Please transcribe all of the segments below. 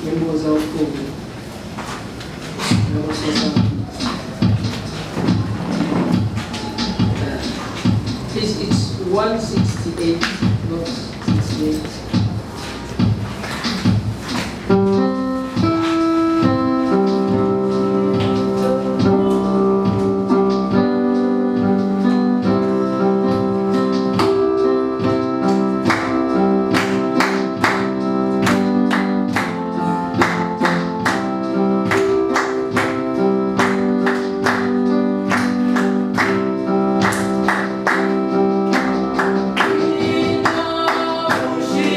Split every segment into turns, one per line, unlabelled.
nyimbo za wokovu. Na sasa it's 168, not 68.
She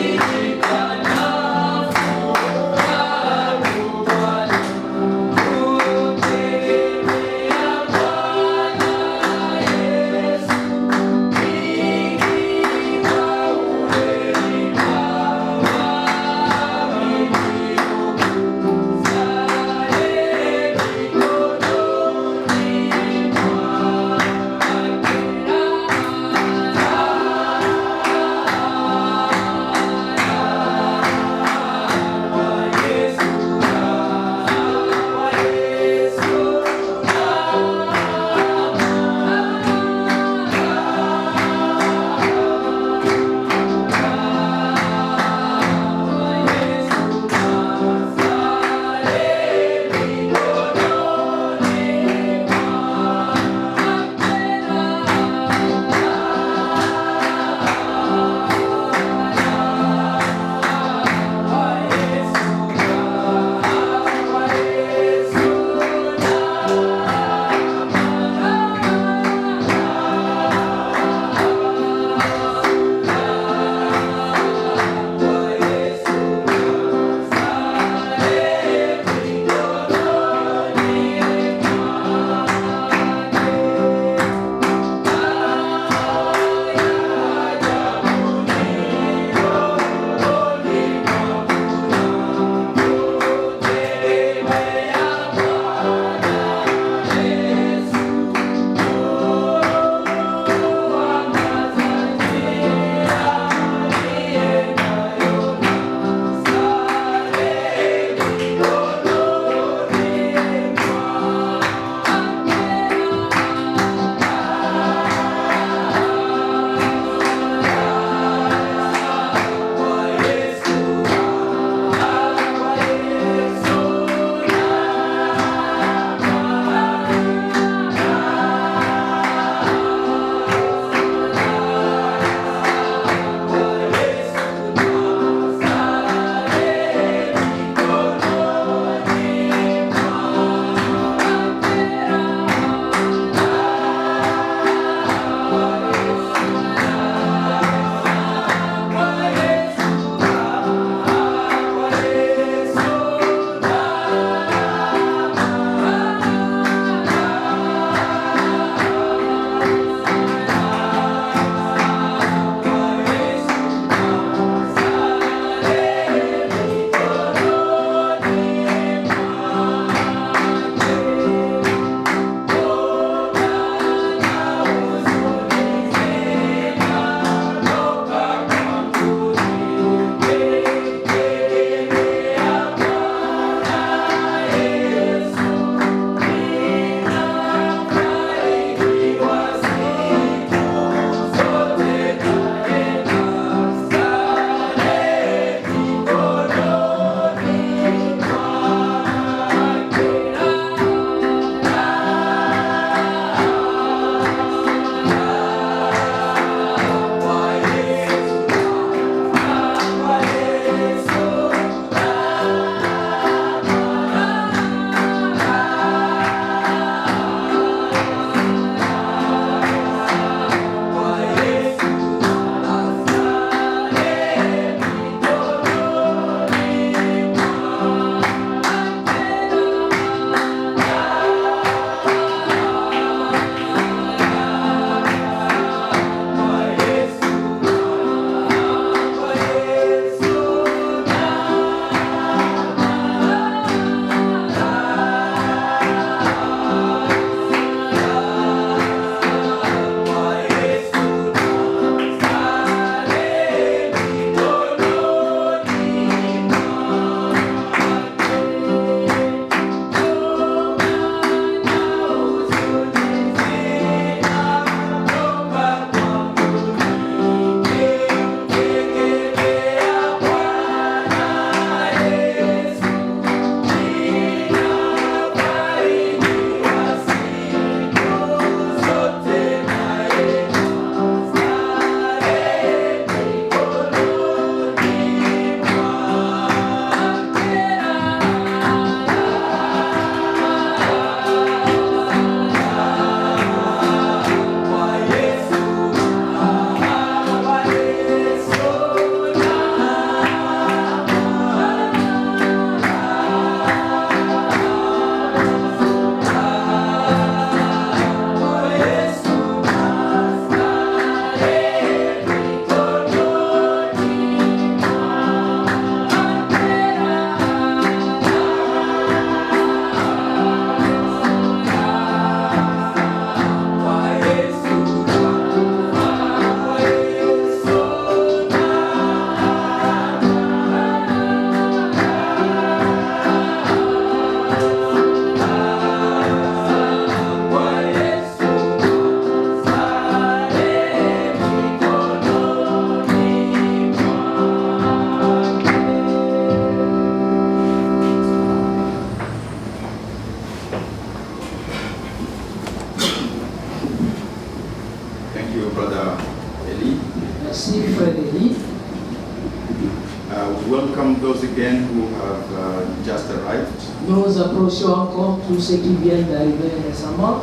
arrived.
Nous approchons encore tous ceux qui viennent d'arriver récemment.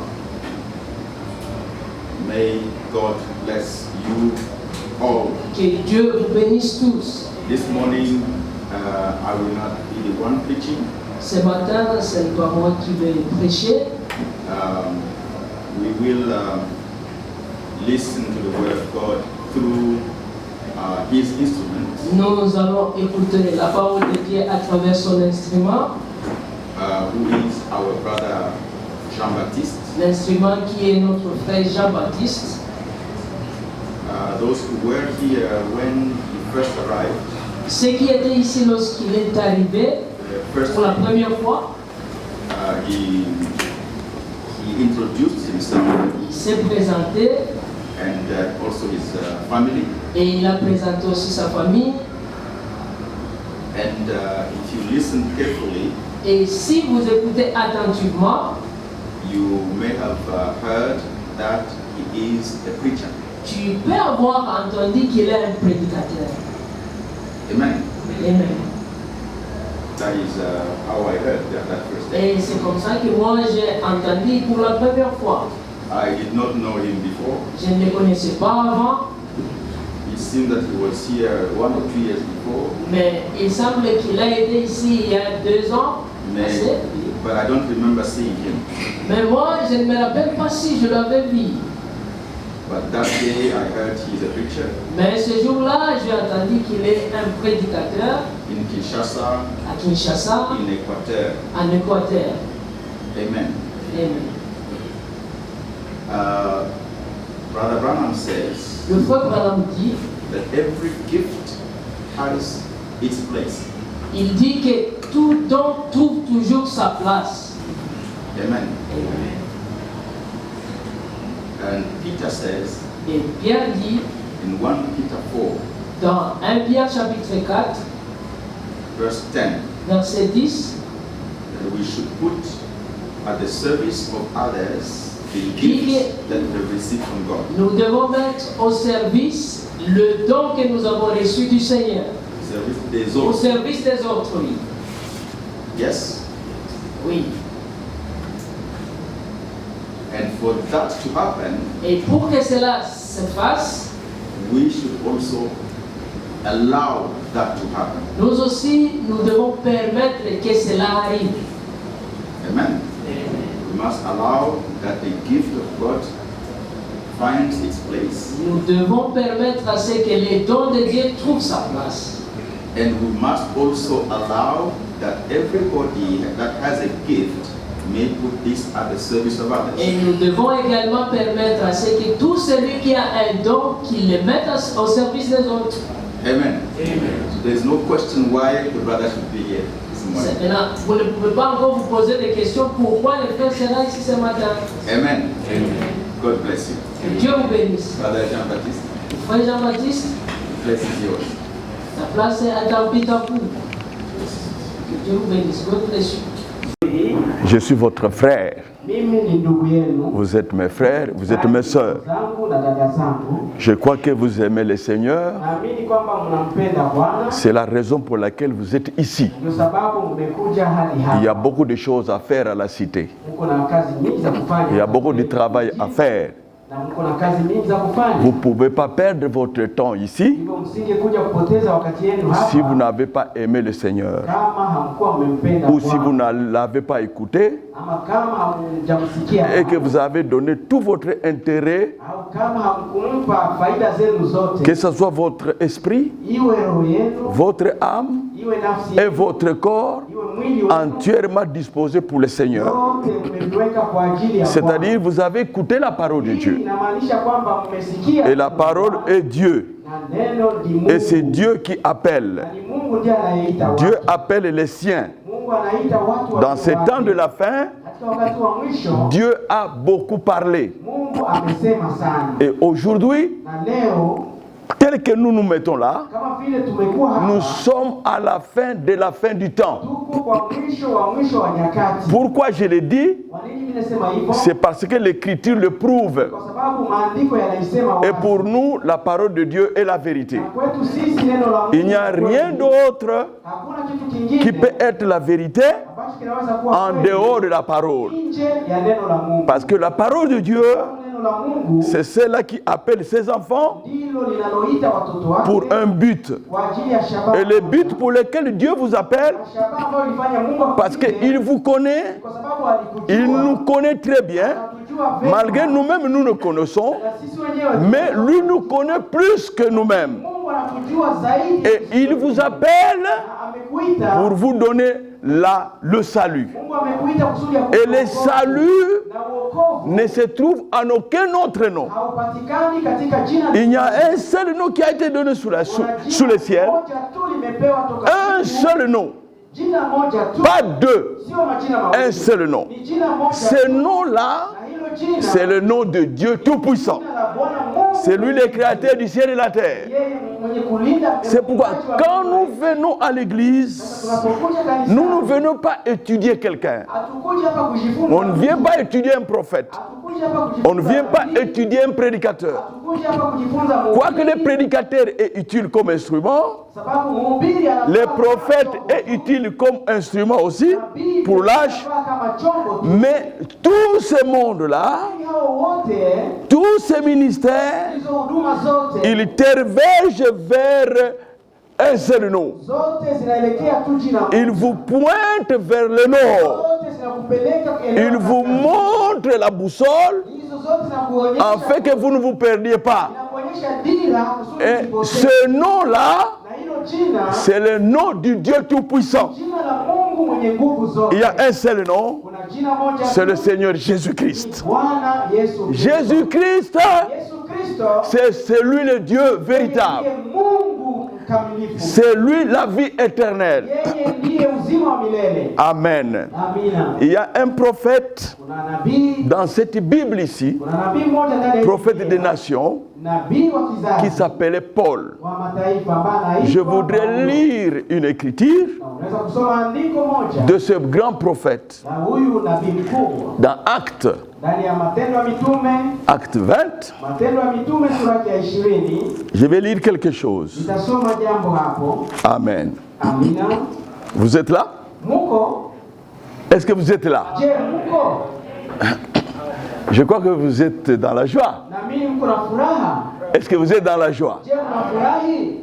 May God bless you all.
Que Dieu vous bénisse tous.
This morning, I will not be the one preaching.
Ce matin, c'est pas moi qui vais prêcher.
We will listen to the word of God through his instrument,
Nous allons écouter la parole de Dieu à travers son instrument.
who is our brother Jean-Baptiste.
L'instrument qui est notre frère Jean-Baptiste.
Those who were here when he first arrived,
Ceux qui étaient ici lorsqu'il est arrivé pour la première fois,
he introduced himself
il s'est présenté
and also his family.
et il a présenté aussi sa famille.
And if you listen carefully,
Et si vous écoutez attentivement,
you may have heard that he is a preacher.
tu peux avoir entendu qu'il est un prédicateur.
Amen.
Amen.
That is how I heard that first day.
Et c'est comme ça que moi j'ai entendu pour la première fois.
I did not know him before.
Je ne le connaissais pas avant,
It seemed that he was here 1 or 2 years before,
mais il semble qu'il a été ici il y a 2 ans. Passé.
but I don't remember seeing him.
Mais moi, je ne me rappelle pas si je l'avais vu.
But that day I heard he is a preacher
Mais ce jour-là, j'ai entendu qu'il est un prédicateur
in Kinshasa,
à Kinshasa,
in Equateur.
en Équateur.
Amen.
Amen.
Brother Branham says
Le frère Branham dit,
that every gift has its place.
il dit que tout don trouve toujours sa place.
Amen.
Amen.
And Peter says
Et Pierre dit,
in 1 Peter 4,
dans 1 Pierre chapitre 4,
verse 10,
verset 10,
that we should put at the service of others the gifts that we have received from God.
nous devons mettre au service le don que nous avons reçu du Seigneur.
Service des
Au
autres.
service des autres, oui.
Yes.
Oui.
And for that to happen,
Et pour que cela se fasse,
we should also allow that to happen.
nous aussi, nous devons permettre que cela arrive.
Amen. We must allow that the gift of God finds its place.
Nous devons permettre à ce que les dons de Dieu trouvent sa place.
And we must also allow that everybody that has a gift may put this at the service of others.
Et nous devons également permettre à ce que tout celui qui a un don, qu'il le mette au service des autres.
Amen.
Amen.
So there is no question why the brother should be here this morning.
Maintenant, vous ne pouvez pas encore vous poser des questions pourquoi le frère sera ici ce matin.
Amen. God bless you.
Que Dieu vous bénisse.
Brother Jean-Baptiste,
Frère Jean-Baptiste,
the place is yours.
la place est à Tambitapu. Que Dieu vous bénisse. God bless you.
Je suis votre frère.
Mimi ni ndugu yenu,
Vous êtes mes frères, vous êtes mes sœurs.
zangu na dada zangu.
Je crois que vous aimez le Seigneur.
Naamini kwamba mnampenda Bwana,
C'est la raison pour laquelle vous êtes ici.
ndio sababu mmekuja hadi
Il y a
hapa.
beaucoup de choses à faire à la cité.
Mko na kazi nyingi za kufanya.
Il y a beaucoup de travail à faire.
Na mko na kazi nyingi za kufanya.
Vous ne pouvez pas perdre votre temps ici
Hivyo msingekuja kupoteza wakati yenu hapa.
si vous n'avez pas aimé le Seigneur.
Kama hamkuwa mmempenda
Ou si vous
Bwana.
ne l'avez pas écouté
Ama kama hamjamsikia
et que vous avez donné tout votre intérêt,
au kama hamkumpa faida zenu zote.
que ce soit votre esprit,
Iwe roho yenu,
votre âme
iwe nafsi
et
yenu,
votre corps
iwe mwili wenu.
entièrement disposés pour le Seigneur.
Yote mmeviweka kwa ajili ya Bwana.
C'est-à-dire, vous avez écouté la parole de
Hii
Dieu.
inamaanisha kwamba mmesikia
Et la parole est Dieu.
na neno ni Mungu.
Et c'est Dieu qui appelle.
Na ni Mungu ndiye anayeita watu.
Dieu appelle les siens.
Mungu anaita watu wa
Dans ces
wake.
temps de la fin,
Katika wakati wa mwisho
Dieu a beaucoup parlé.
Mungu amesema sana.
Et aujourd'hui,
Na leo
tel que nous nous mettons là,
kama vile tumekuwa hapa,
nous sommes à la fin de la fin du temps.
tuko kwa mwisho wa nyakati.
Pourquoi je le dis?
Kwa nini nimesema hivyo?
C'est parce que l'Écriture le prouve.
Kwa sababu maandiko yanaisema
Et
wazi.
pour nous, la parole de Dieu est la vérité.
Na kwetu sisi neno la Mungu
Il n'y a
ni kweli.
rien d'autre
Hakuna kitu kingine
qui peut être la vérité
ambacho ambacho kinaweza kuwa
en
kweli
dehors de la parole.
nje ya neno la Mungu.
Parce que la parole de Dieu,
Neno la Mungu
c'est celle qui appelle ses enfants
ndilo linaloita watoto wake
pour un but.
kwa ajili ya shabaha.
Et le but pour lequel Dieu vous appelle,
Na shabaha ambayo ilifanya Mungu
parce
akuite,
qu'il vous connaît,
kwa sababu alikujua,
il nous connaît très bien,
anatujua vema,
malgré nous-mêmes nous nous connaissons,
na sisi wenyewe
mais lui nous connaît plus que nous-mêmes.
Mungu anatujua zaidi.
Et il vous appelle
Na amekuita,
pour vous donner le salut.
Mungu amekuita kusudi ya
Et le
kukuokoa.
salut
Na wokovu
ne se trouve en aucun autre nom.
haupatikani katika jina
Il y a un seul nom qui a été donné sous le ciel.
moja tu limepewa toka
Un
mbinguni.
seul nom,
Jina moja tu,
pas deux.
sio majina mawili.
Un seul nom.
Ni jina moja
Ce
tu.
nom-là,
Na hilo jina,
c'est le nom de Dieu Tout-Puissant.
jina la Bwana Mungu,
C'est lui le créateur du ciel et de la terre.
yeye mwenye kulinda.
C'est pourquoi quand nous venons à l'église,
Tunapokuja kanisani,
nous ne venons pas étudier quelqu'un.
hatukuji hapa kujifunza.
On ne vient pas étudier un prophète.
Hatukuji hapa kujifunza.
On ne vient pas
nabii.
étudier un prédicateur.
Hatukuji hapa kujifunza
Quoique
mhubiri,
le prédicateur est utile comme instrument,
sababu mhubiri anafaa
le
kama
prophète
chombo.
est utile comme instrument aussi
Nabii
pour l'âge.
anafaa kama chombo tu.
Mais tout ce monde-là,
Hao wote,
tous ces ministères,
hizo huduma zote,
ils divergent vers un seul nom.
zote zinaelekea tu jina moja.
Ils vous pointent vers le nord.
Zote zinakupeleka eneo
Ils vous
la
montrent la boussole
hizo zote zinakuonyesha,
afin que vous ne vous perdiez pas.
zinakuonyesha dira kusudi
Et
usipotee.
ce nom-là,
Na hilo jina,
c'est le nom du Dieu Tout-Puissant.
jina la Mungu mwenye nguvu zote.
Il y a un seul nom,
Kuna jina moja
c'est
tu,
le Seigneur Jésus-Christ.
Bwana Yesu Kristo.
Jésus-Christ,
Yesu Kristo
c'est lui le Dieu véritable.
ndiye Mungu mkamilifu.
C'est lui la vie éternelle.
Yeye ndiye uzima wa milele.
Amen.
Amina.
Il y a un prophète
Kuna nabii,
dans cette Bible ici,
kuna nabii mmoja ndani ya
prophète
Biblia,
des nations,
nabii wa
qui
kizazi
s'appelait Paul.
wa mataifa ambaye anaitwa
Je voudrais
Paulo.
lire une écriture
Na unaweza kusoma andiko moja
de ce grand prophète
na huyu nabii mkubwa
dans Actes,
ndani ya Matendo ya Mitume,
Acte 20.
Matendo ya Mitume sura ya 20.
Je vais lire quelque chose.
Nitasoma jambo hapo.
Amen.
Amina.
Vous êtes là?
Muko?
Est-ce que vous êtes là?
Je, muko?
Je crois que vous êtes dans la joie.
Na mimi mko na furaha?
Est-ce que vous êtes dans la joie?
Je, mnafurahi?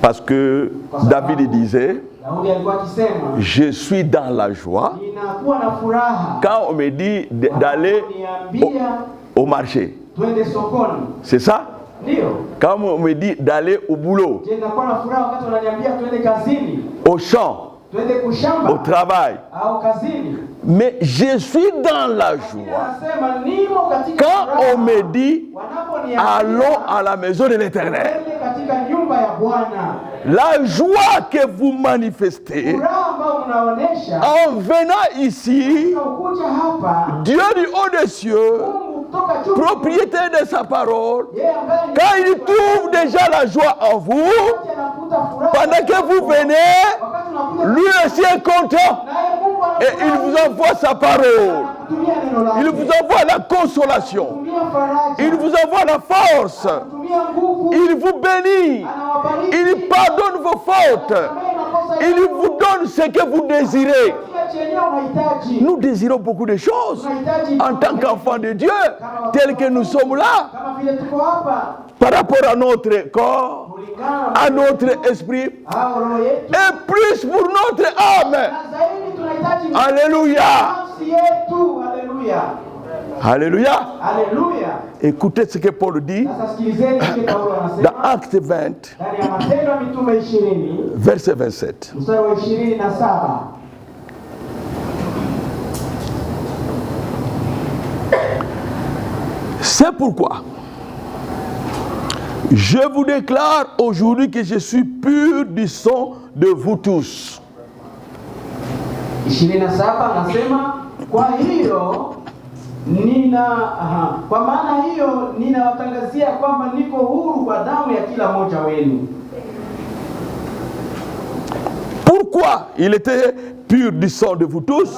Parce que David disait,
Daudi alikuwa akisema,
je suis dans la joie
ninakuwa na furaha
quand on me dit d'aller
niambia
au marché.
twende sokoni.
C'est ça?
Ndio.
Quand on me dit d'aller au boulot,
Je, nakuwa na furaha wakati wananiambia twende kazini,
au champ,
twende kushamba
au travail.
au kazini.
Mais je suis dans la joie
Anasema nimo katika
quand
furaha.
on me dit
Wanaponiambia
allons à la maison de l'Éternel.
twende katika nyumba ya Bwana.
La joie que vous manifestez
Furaha ambayo mnaonesha
en venant ici,
ukuja hapa,
Dieu du haut des cieux,
Mungu kutoka juu,
propriétaire de sa parole,
yeye ambaye ni
quand il trouve déjà la joie en vous,
wakati anakuta furaha
pendant que vous venez,
wakati unakuja
lui aussi est content
naye Mungu
et il vous envoie sa parole.
anakutumia neno lake.
Il vous envoie la consolation.
Anakutumia faraja.
Il vous envoie la force.
Anakutumia nguvu.
Il vous bénit.
Anawabariki.
Il pardonne vos fautes.
Anasamehe makosa
Il
yenu.
vous donne ce que vous désirez.
Kila chenye unahitaji.
Nous désirons beaucoup de choses
Tunahitaji
en tant qu'enfants de Dieu, tels que nous sommes là,
kama vile tuko hapa
par rapport à notre corps,
kulingana
à notre esprit,
au roho yetu,
et plus pour notre âme.
na zaidi tunahitaji
Alléluia.
nafsi yetu. Haleluya.
Alléluia.
Haleluya.
Écoutez ce que Paul dit
Sasa sikilizeni kile Paulo
dans
anasema
Acte 20,
ndani ya Matendo ya Mitume 20
verset 27.
mstari wa 27.
C'est pourquoi je vous déclare aujourd'hui que je suis pur du sang de vous tous.
27 anasema kwa hiyo kwa maana hiyo ninawatangazia kwamba niko huru kwa damu ya kila mmoja wenu.
Pourquoi il était pur du sang de vous tous?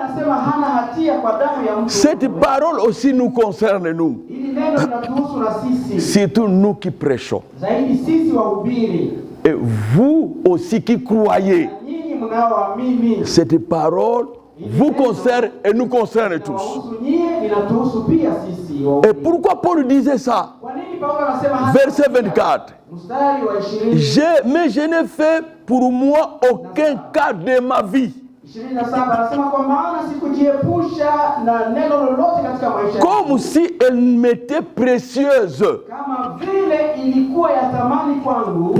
Anasema hana hatia kwa damu ya mtu.
Cette parole aussi nous concerne nous,
Hili neno linatuhusu na sisi.
surtout nous qui prêchons.
Zaidi sisi wahubiri.
Et vous aussi qui croyez.
Nyinyi mnaoamini.
Cette parole vous concerne et nous concerne tous.
Inawahusu nyie, inatuhusu pia sisi
Et
wahubiri.
pourquoi Paul disait ça?
Kwa nini Paulo anasema haya?
Verset 24.
Mstari wa 20.
Mais je n'ai fait pour moi aucun cas de ma vie.
27 anasema kwa maana sikujiepusha na neno lolote katika maisha yangu.
Comme si elle m'était précieuse.
Kama vile ilikuwa ya thamani kwangu.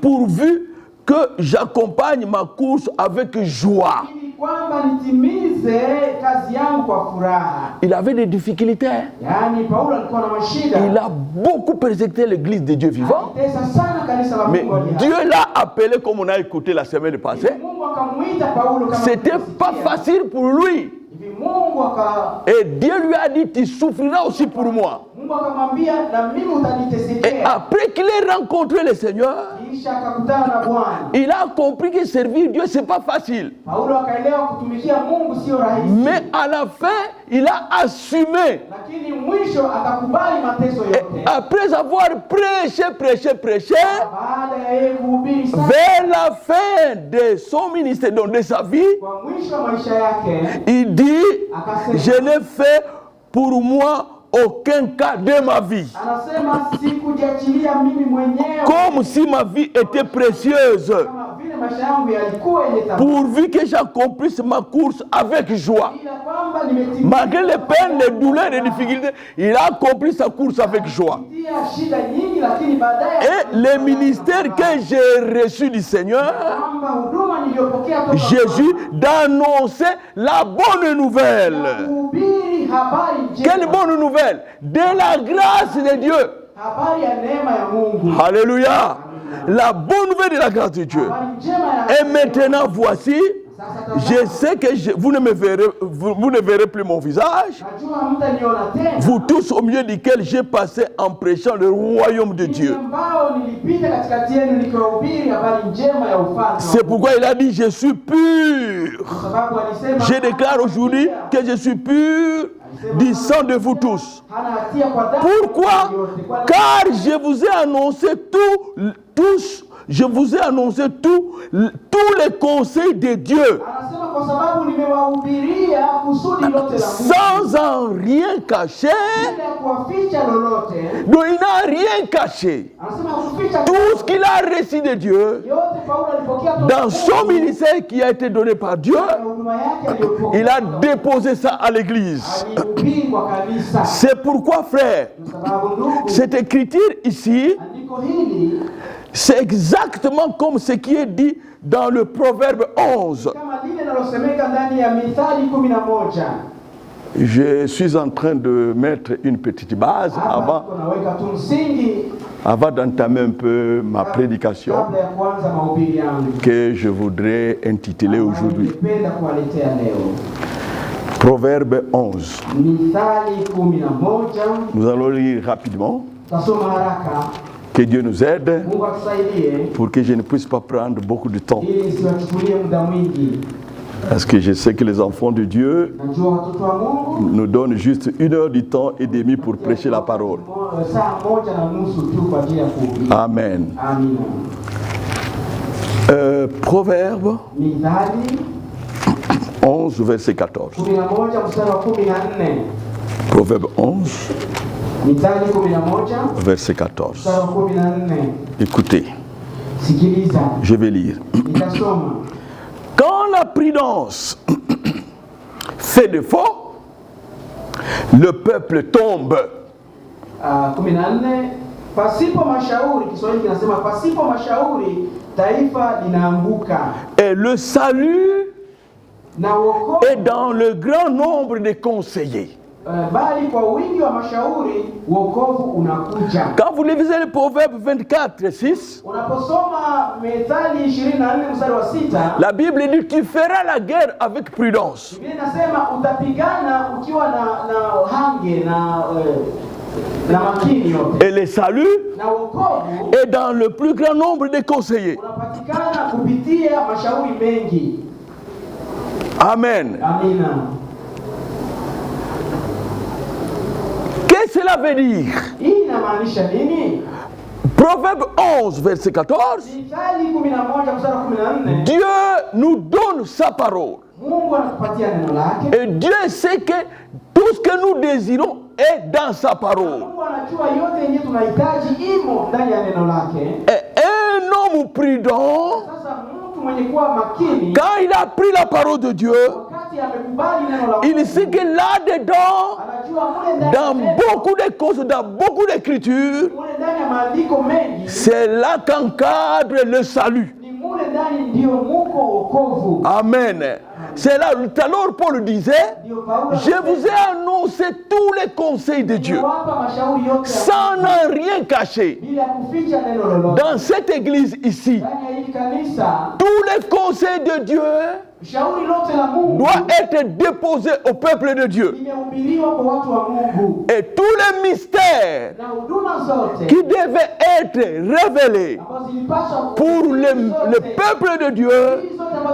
Pourvu que j'accompagne ma course avec joie.
Ili kwamba nitimize kazi yangu kwa furaha.
Il avait des difficultés.
Yaani Paulo alikuwa na mashida.
Il a beaucoup persécuté l'église de Dieu vivant.
Alitesa sana kanisa la
Mais
Mungu aliye hai.
Dieu l'a appelé comme on a écouté la semaine passée.
Mungu akamuita Paulo kama
C'était pas facile pour lui.
hivi Mungu
Et Dieu lui a dit, tu souffriras aussi pour moi.
Mungu akamwambia na mimi
Et
utanitesekea.
après qu'il ait rencontré le Seigneur,
Kisha akakutana na Bwana.
il a compris que servir Dieu, c'est pas facile.
Paulo akaelewa kutumikia Mungu sio rahisi.
Mais à la fin, il a assumé.
Lakini mwisho akakubali mateso
Et
yote.
après avoir prêché,
Baada ya yeye kuhubiri sana
vers la fin de son ministère, donc de sa vie,
kwa mwisho wa maisha yake
il dit,
akasema,
je n'ai fait pour moi aucun cas de ma vie.
anasema sikujiachilia mimi mwenyewe
Comme si ma vie était précieuse.
kama vile maisha yangu yalikuwa yenye thamani.
Pourvu que j'accomplisse ma course avec joie.
Ila kwamba nimetimiza
Malgré les peines, les douleurs, les difficultés, il a accompli sa course avec joie.
kupitia shida nyingi, lakini baadaye
Et les ministères que j'ai reçus du Seigneur,
kwamba huduma niliyopokea toka
Jésus, d'annoncer la bonne nouvelle.
kuhubiri habari njema.
Quelle bonne nouvelle? De la grâce de Dieu.
Habari ya neema ya Mungu.
Alléluia. La bonne nouvelle de la grâce de Dieu.
Habari njema ya
Et maintenant, voici, je sais que vous ne verrez plus mon visage.
najua hamtaniona tena.
Vous tous au milieu duquel j'ai passé en prêchant le royaume de Dieu.
Ambao nilipita katikati yenu nikiwahubiri habari njema ya ufalme.
C'est pourquoi il a dit, je suis pur.
Kwa sababu alisema
Je déclare aujourd'hui que je suis pur du sang de vous tous.
hana hatia kwa damu
Pourquoi?
yote. Kwa
Car je vous ai annoncé tous les conseils de Dieu,
anasema kwa sababu nimewahubiria kusudi lote la Mungu
sans en rien cacher.
bila kuwaficha lolote.
Donc il n'a rien caché.
Anasema kuficha
Tout ce qu'il a reçu de Dieu,
yote Paulo alipokea toka
dans son ministère qui a été donné par Dieu,
kwa huduma yake aliyopokea.
il a déposé ça à l'église.
Alihubiri kwa kanisa.
C'est pourquoi, frère,
Kwa sababu ndugu,
cette écriture ici,
andiko hili
c'est exactement comme ce qui est dit dans le Proverbe 11.
kama lile linalosemeka ndani ya Mithali 11.
Je suis en train de mettre une petite base
Hapa tunaweka tu msingi
avant d'entamer un peu ma prédication
kabla ya kuanza mahubiri yangu.
que je voudrais intituler aujourd'hui.
Ningependa kuwaletea leo
Proverbe 11.
Mithali 11.
Nous allons lire rapidement.
Tasoma haraka.
Que Dieu nous aide
Mungu atusaidie
pour que je ne puisse pas prendre beaucoup de temps.
ili isiwachukulie muda mwingi.
Parce que je sais que les enfants de Dieu
Najua watoto wa Mungu
nous donnent juste 1 heure du temps et demi pour prêcher la parole.
saa 1:30 tu kwa ajili ya kuhubiri.
Amen.
Amina.
Proverbe
Mithali
11, verset 14.
11 mstari wa 14.
Proverbe 11,
Mithali 11
verset 14.
mstari wa 14.
Écoutez,
Sikiliza,
je vais lire.
nitasoma.
Quand la prudence fait défaut, le peuple tombe.
14. Pasipo mashauri, Kiswahili kinasema pasipo mashauri taifa linaanguka.
Et le salut
Na wokovu
est dans le grand nombre de conseillers.
bali kwa wingi wa mashauri wokovu unakuja.
Quand vous lisez le Proverbe 24, 6,
Unaposoma Methali 24 mstari wa 6,
la Bible dit tu feras la guerre avec prudence.
Biblia inasema utapigana ukiwa na hange na makini yote.
Et le salut
Na wokovu
est dans le plus grand nombre de conseillers.
unapatikana kupitia mashauri mengi.
Amen.
Amina.
Qu'est-ce que cela veut dire?
Hii inamaanisha nini?
Proverbe 11, verset 14.
Mithali 11 mstari wa 14.
Dieu nous donne sa parole.
Mungu anatupatia neno lake.
Et Dieu sait que tout ce que nous désirons est dans sa parole.
Mungu anajua yote yenye tunahitaji imo ndani ya neno lake.
Et un homme prudent,
Sasa mtu mwenye kuwa makini,
quand il a pris la parole de Dieu,
wakati amekubali neno la Mungu,
il sait que là-dedans,
anajua mule ndani
dans
ya neno,
beaucoup de causes, dans beaucoup d'écritures,
mule ndani ya maandiko mengi,
c'est là qu'encadre le salut.
ni mule ndani ndio muko wokovu.
Amen. C'est là, tout à l'heure Paul disait,
Ndio Paulo
je vous ai annoncé tous les conseils de Dieu,
anawapa mashauri yote
sans en rien cacher.
bila kuficha neno lolote.
Dans cette église ici,
Ndani ya hili kanisa,
tous les conseils de Dieu
shauri lote la Mungu
doivent être déposés au peuple de Dieu.
limehubiriwa kwa watu wa Mungu.
Et tous les mystères
Na huduma zote
qui devaient être révélés
ambazo zilipaswa
pour le peuple de Dieu,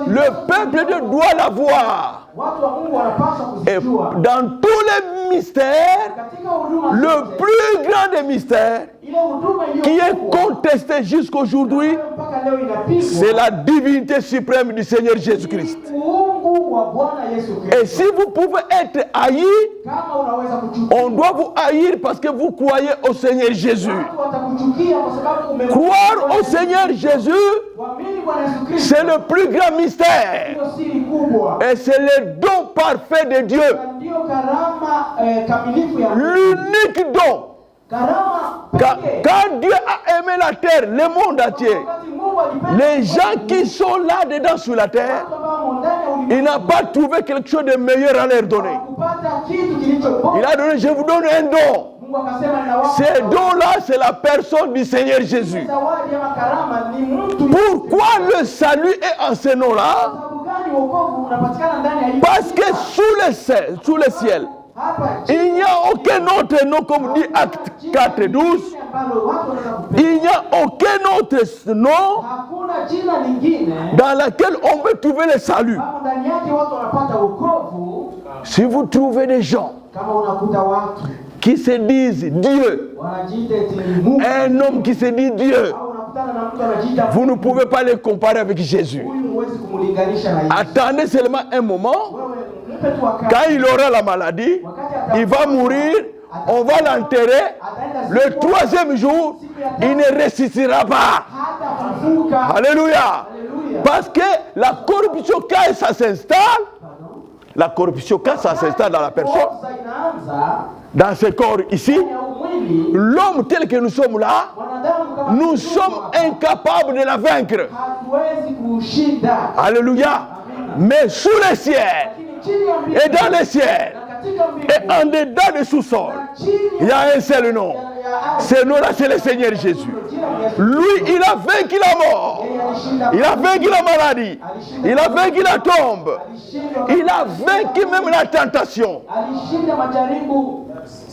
le peuple de Dieu doit l'avoir.
watu wa Mungu wanapaswa
Et
kuzijua.
dans tous les mystères,
Katika huduma
le
zote,
plus grand des mystères
ile huduma
qui est
iliyokuwa
contesté jusqu'aujourd'hui,
mpaka leo inapigwa
c'est la divinité suprême du Seigneur Jésus-Christ.
ni uungu wa Bwana Yesu
Et
Kristo.
si vous pouvez être haï,
Kama unaweza kuchukia,
on doit vous haïr parce que vous croyez au Seigneur Jésus.
watu watakuchukia kwa sababu
Croire au Seigneur Jésus,
Kuamini Bwana Yesu Kristo
c'est le plus grand mystère.
ndio siri kubwa.
Et c'est le don parfait de Dieu.
Na ndio karama kamilifu ya Mungu.
L'unique don.
Karama
Quand,
pekee.
quand Dieu a aimé la terre, le monde entier,
Wakati Mungu alipenda
les gens qui sont là-dedans sur la terre,
watu ambao wamo ndani ya ulimwengu,
il n'a pas trouvé quelque chose de meilleur à leur donner.
hawakupata kitu kilicho bora.
Il a donné, je vous donne un don.
Mungu akasema ninawapa
Ce don-là, c'est la personne du Seigneur Jésus.
zawadi ama karama ni mtu.
Pourquoi le salut est en ce nom-là?
Sababu gani wokovu unapatikana ndani ya hii?
Parce que sous le ciel,
Hapa
il n'y a aucun autre nom, comme dit Acte 4:12.
ambalo watu wanaweza kupenda.
Il n'y a aucun autre nom
Hakuna jina lingine
dans lequel on peut trouver le salut.
kama ndani yake watu wanapata wokovu.
Si vous trouvez des gens
Kama unakuta watu
qui se disent Dieu,
wanajiita eti ni Mungu,
un homme qui se dit Dieu,
au unakutana na mtu anajiita
vous ne pouvez pas les comparer avec Jésus.
huyu, huwezi kumlinganisha na Yesu.
Attendez seulement un moment.
Wewe mpe tu wakati.
Quand il aura la maladie, il va mourir, on va l'enterrer. Le troisième jour, il ne ressuscitera pas.
Hata kufuka.
Alléluia.
Haleluya.
Parce que la corruption, quand ça s'installe, la corruption, quand ça s'installe dans la personne,
Kosa inaanza
dans ce corps ici,
ndani ya mwili,
l'homme tel que nous sommes là,
mwanadamu kama
nous
sisi
sommes
hapa,
incapables de la vaincre.
hatuwezi kushinda.
Alléluia. Mais sous le ciel,
Lakini chini ya mbingu
et dans le ciel,
na katika mbingu
et en dedans des sous-sols,
na chini
il y a un seul nom.
ya
Ce nom-là, c'est le Seigneur Jésus. Lui, il a vaincu la mort. Il a vaincu la maladie. Il a vaincu la tombe. Il a vaincu même la tentation.
alishinda majaribu.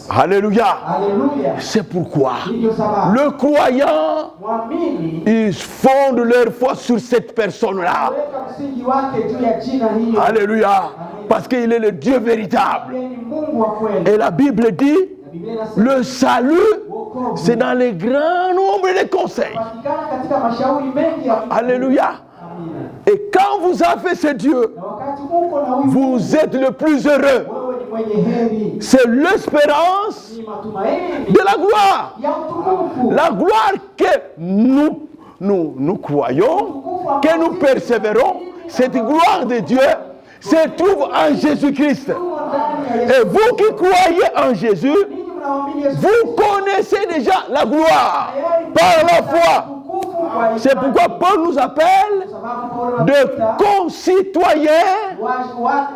Alléluia.
Haleluya.
C'est pourquoi
Ndio sababu
le croyant,
mwamini
ils fondent leur foi sur cette personne-là.
weka msingi wake juu ya jina hiyo.
Alléluia. Parce qu'il est le Dieu véritable.
Yeye ni Mungu wa kweli.
Et la Bible dit,
Biblia inasema
le salut,
wokovu
c'est dans les grands nombres de conseils.
unapatikana katika mashauri mengi ya Mungu.
Alléluia.
Amina.
Et quand vous avez ce Dieu,
Na wakati uko na huyu
vous êtes le plus heureux.
wewe ni mwenye heri.
C'est l'espérance
Ni matumaini
de la gloire.
ya utukufu.
La gloire que nous croyons, que nous persévérons, cette gloire de Dieu se trouve en Jésus-Christ.
Tumo ndani ya Yesu.
Et vous qui croyez en Jésus,
Ninyi mnaamini Yesu.
vous connaissez déjà la gloire par la foi.
Utukufu kwa
C'est
imani.
pourquoi Paul nous appelle
Sababu Paulo
de
anatuita
concitoyens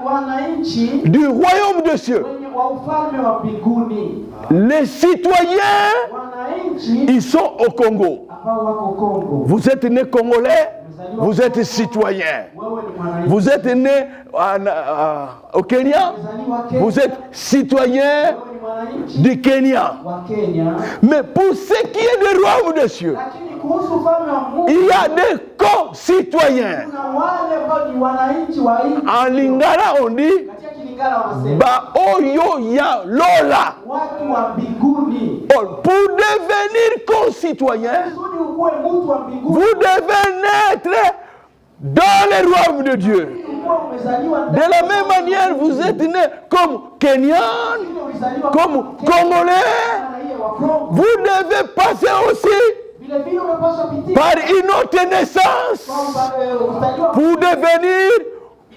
wananchi
du royaume de cieux.
wenye wa ufalme wa mbinguni.
Les citoyens,
Wananchi
ils sont au Congo.
ambao wako Kongo.
Vous êtes né congolais, vous êtes citoyen.
Wewe ni mwananchi.
Vous êtes né au Kenya,
Umezaliwa Kenya.
vous êtes citoyen
Wewe ni mwananchi
du Kenya.
wa Kenya.
Mais pour ce qui est du royaume des cieux,
Lakini kuhusu ufalme wa Mungu
il y a des concitoyens.
kuna wale ambao ni wananchi wa nchi.
En lingala, on dit
Katika Kilingala Lingala wanasema
ba oyo ya lola.
watu wa mbinguni,
Pour devenir concitoyen,
kusudi ukuwe mtu wa mbinguni,
vous devez naître dans le royaume de Dieu.
ukuwe umezaliwa
De la même manière, vous êtes né comme Kenyan, comme Congolais. Vous devez passer aussi par une autre naissance pour devenir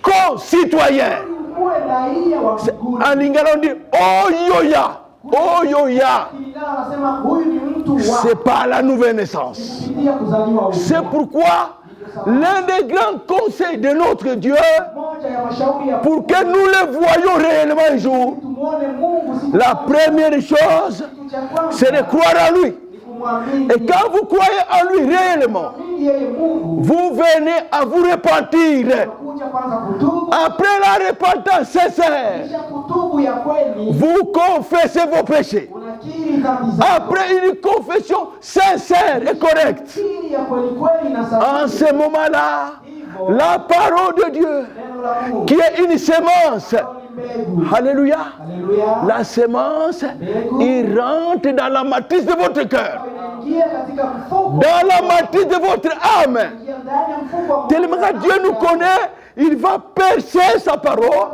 concitoyen. En lingala on dit Oyoya. Oyoya. C'est pas la nouvelle naissance. C'est pourquoi l'un des grands conseils de notre Dieu, pour que nous le voyions réellement un jour, la première chose, c'est de croire en lui. Et quand vous croyez en lui réellement, vous venez à vous repentir. Après la repentance sincère, vous confessez vos péchés. Après une confession sincère et correcte, en ce moment-là, la parole de Dieu, qui est une semence, alléluia, la semence, il rentre dans la matrice de votre cœur, dans la matrice de votre âme. Tellement que Dieu nous connaît, il va percer sa parole,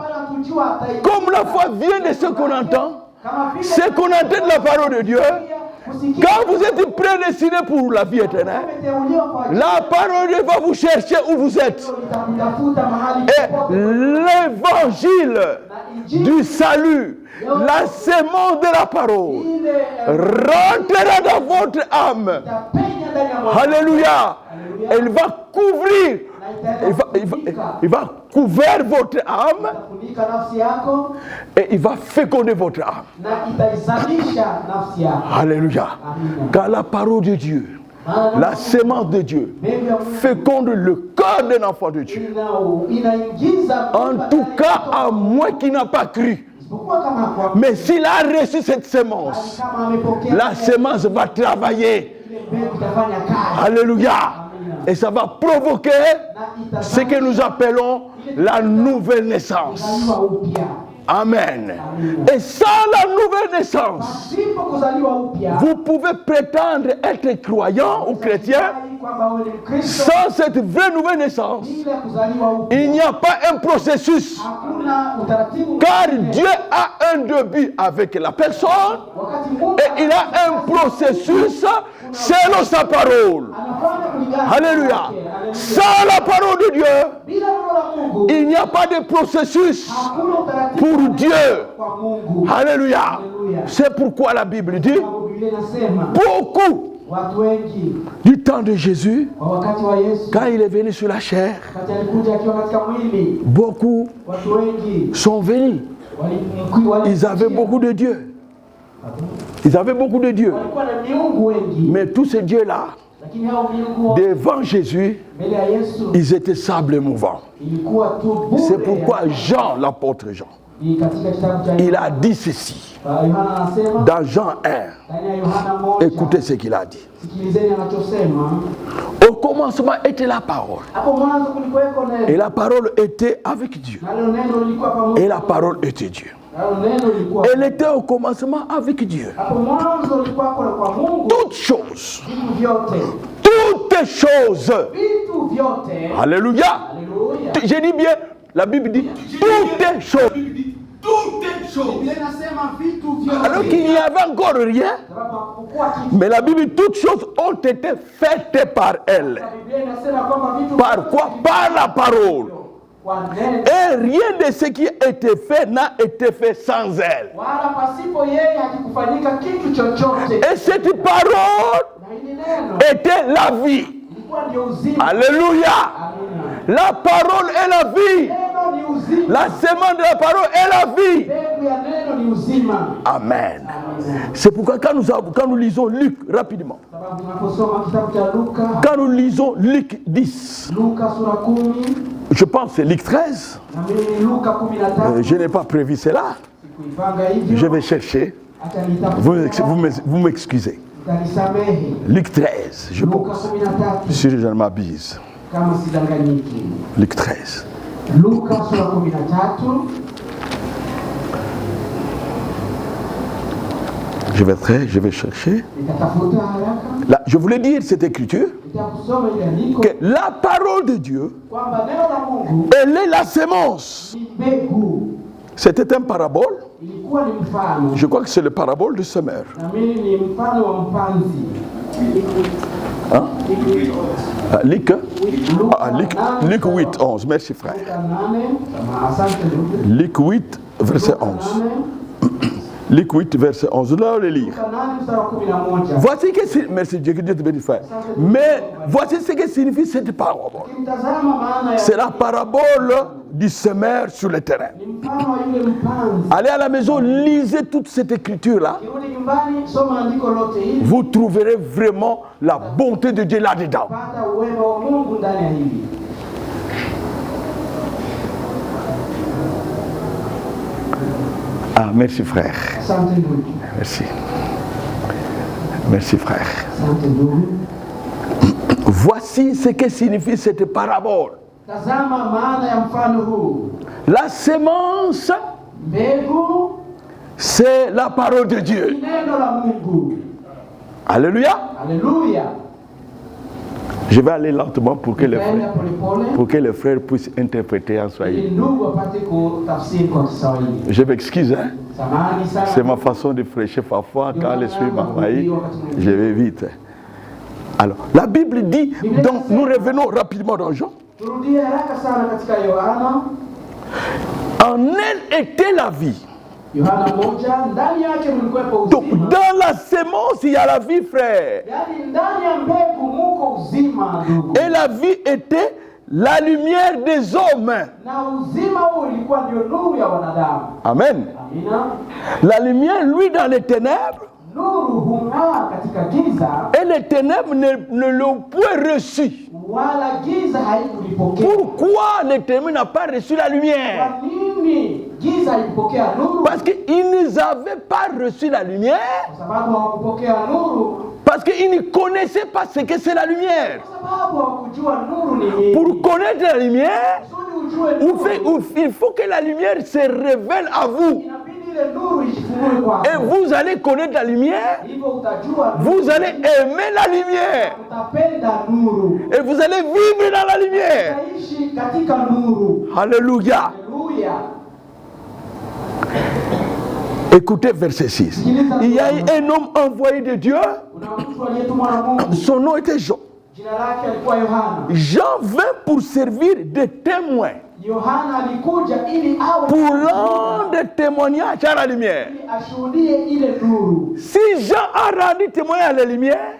comme la foi vient de ce qu'on entend. Ce qu'on entend de la parole de Dieu, quand vous êtes prédestiné pour la vie éternelle, la parole de Dieu va vous chercher où vous êtes. Et l'évangile du salut, la sémence de la parole, rentrera dans votre âme. Alléluia. Elle va couvrir. Il va couvrir votre âme et il va féconder votre âme. Alléluia. Car la parole de Dieu, la sémence de Dieu, féconde le cœur d'un enfant de Dieu. En tout cas, à moi qui n'a pas cru. Mais s'il a reçu cette sémence, la sémence va travailler. Alléluia. Et ça va provoquer ce que nous appelons la nouvelle naissance. Amen. Et sans la nouvelle naissance, vous pouvez prétendre être croyant ou chrétien. Sans cette vraie nouvelle naissance, il n'y a pas un processus. Car Dieu a un début avec la personne et il a un processus selon sa parole. Alléluia. Sans la parole de Dieu, il n'y a pas de processus pour Dieu. Alléluia. C'est pourquoi la Bible dit beaucoup du temps de Jésus, quand il est venu sur la chair, beaucoup sont venus. Ils avaient beaucoup de dieux. Ils avaient beaucoup de dieux. Mais tous ces dieux-là, devant Jésus, ils étaient sable mouvant. C'est pourquoi Jean, l'apôtre Jean, il a dit ceci dans Jean 1. Écoutez ce qu'il a dit. Au commencement était la parole. Et la parole était avec Dieu. Et la parole était Dieu. Elle était au commencement avec Dieu. Toutes choses. Toutes choses. Alléluia. J'ai dit bien, la Bible dit toutes choses. Alors qu'il n'y avait encore rien, mais la Bible dit toutes choses ont été faites par elle. Par quoi? Par la parole. Et rien de ce qui a été fait n'a été fait sans elle. Et cette parole était la vie. Alléluia. La parole est la vie. La semence de la parole est la vie. Amen. C'est pourquoi quand nous lisons Luc rapidement, quand nous lisons Luc 10, je pense que c'est Luc 13, je n'ai pas prévu cela, je vais chercher, vous m'excusez. Luc 13, je pense, si je ne m'abuse. Luc 13. Je vais chercher. Là, je voulais dire cette écriture que la parole de Dieu, elle est la sémence. C'était un parabole. Je crois que c'est le parabole du semeur. Hein? Luc 8, 11. Merci frère. Luc 8, verset 11. Luc 8, verset 11. Là, on le lire. Voici que c'est. Merci Dieu, que Dieu te bénisse, frère. Mais voici ce que signifie cette parabole. C'est la parabole du semeur sur le terrain. Allez à la maison, lisez toute cette écriture-là. Vous trouverez vraiment la bonté de Dieu là-dedans. Ah, merci frère. Merci. Merci frère. Voici ce que signifie cette parabole. La sémence, c'est la parole de Dieu. Alléluia.
Alléluia.
Je vais aller lentement pour que les frères puissent interpréter en swahili. Je m'excuse, hein? C'est ma façon de prêcher parfois. Quand les suivi m'envahissent, je vais vite. Alors, la Bible dit, donc nous revenons rapidement dans Jean. En elle était la vie. Donc, dans la sémence, il y a la vie, frère. Et la vie était la lumière des hommes. Amen. La lumière, lui, dans les ténèbres. Et les ténèbres ne l'ont point reçu. Pourquoi les ténèbres n'ont pas reçu la lumière? Parce qu'ils n'avaient pas reçu la lumière. Parce qu'ils ne connaissaient pas ce que c'est la lumière. Pour connaître la lumière, il faut que la lumière se révèle à vous. Et vous allez connaître la lumière. Vous allez aimer la lumière. Et vous allez vivre dans la lumière. Alléluia. Écoutez verset 6. Il y a un homme envoyé de Dieu. Son nom était Jean. Jean vint pour servir de témoin. Pour rendre témoignage à la lumière. Si Jean a rendu témoignage à la lumière,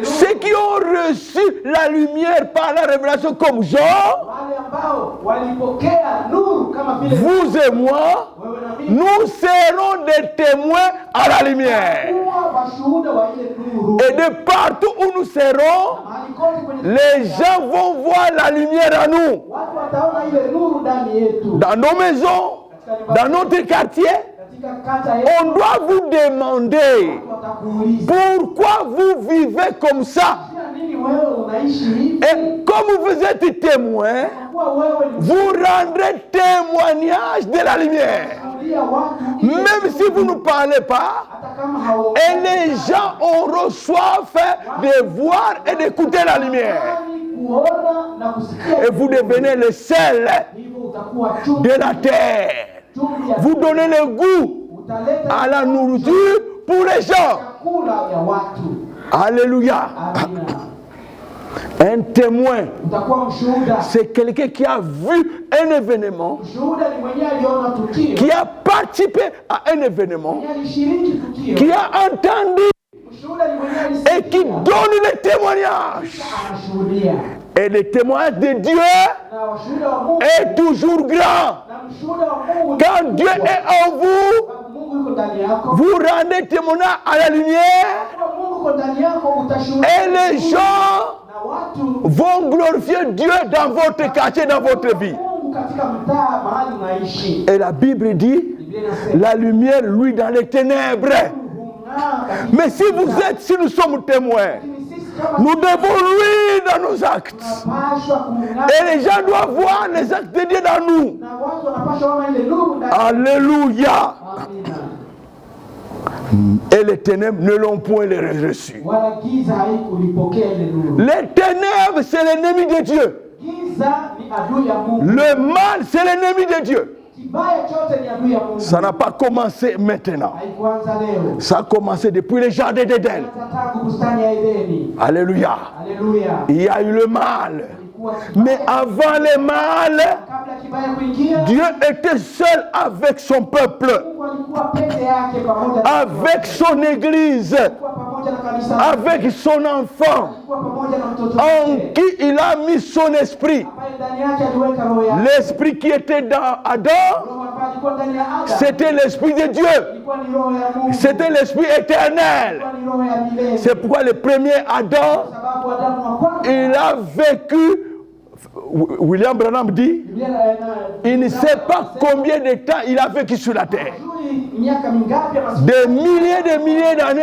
ceux qui ont reçu la lumière par la révélation comme Jean, vous et moi, nous serons des témoins à la lumière. Et de partout où nous serons, les gens vont voir la lumière en nous. Dans nos maisons, dans notre quartier, on doit vous demander pourquoi vous vivez comme ça. Et comme vous êtes témoin, vous rendrez témoignage de la lumière. Même si vous ne parlez pas, et les gens auront soif de voir et d'écouter la lumière. Et vous devenez le sel de la terre. Vous donnez le goût à la nourriture pour les gens. Alléluia. Un témoin, c'est quelqu'un qui a vu un événement, qui a participé à un événement, qui a entendu et qui donne le témoignage. Et le témoignage de Dieu est toujours grand. Quand Dieu est en vous, vous rendez témoignage à la lumière et les gens vont glorifier Dieu dans votre quartier, dans votre vie. Et la Bible dit, la lumière, lui, dans les ténèbres. Mais si nous sommes témoins, nous devons lui dans nos actes. Et les gens doivent voir les actes de Dieu dans nous. Alléluia. Et les ténèbres ne l'ont point reçu.
wala giza haikulipokea ile nuru.
Les ténèbres, c'est l'ennemi de Dieu.
Giza ni adui ya Mungu.
Le mal, c'est l'ennemi de Dieu.
Kibaya chote ni adui ya Mungu.
Ça n'a pas commencé maintenant.
Haikuanza leo.
Ça a commencé depuis le jardin d'Éden.
Tangu bustani ya Edeni.
Alléluia.
Alléluia.
Il y a eu le mal. Mais avant le mal,
Kabla kibaya kuingia,
Dieu était seul avec son peuple,
Mungu alikuwa peke yake pamoja na
avec son église,
alikuwa pamoja na kanisa,
avec son enfant,
alikuwa pamoja na mtoto
en
wake.
qui il a mis son esprit.
Ambaye ndani yake aliweka roho yake.
L'esprit qui était dans Adam,
Roho ambaye alikuwa ndani ya Adam.
c'était l'esprit de Dieu.
Ilikuwa ni roho ya Mungu.
C'était l'esprit éternel.
Ilikuwa ni roho ya milele.
C'est pourquoi le premier Adam,
Sababu Adamu wa kwanza,
il a vécu, William Branham dit,
Biblia
il ne sait pas combien de temps il a vécu sur la terre.
hajui miaka mingapi ama siku
Des milliers d'années,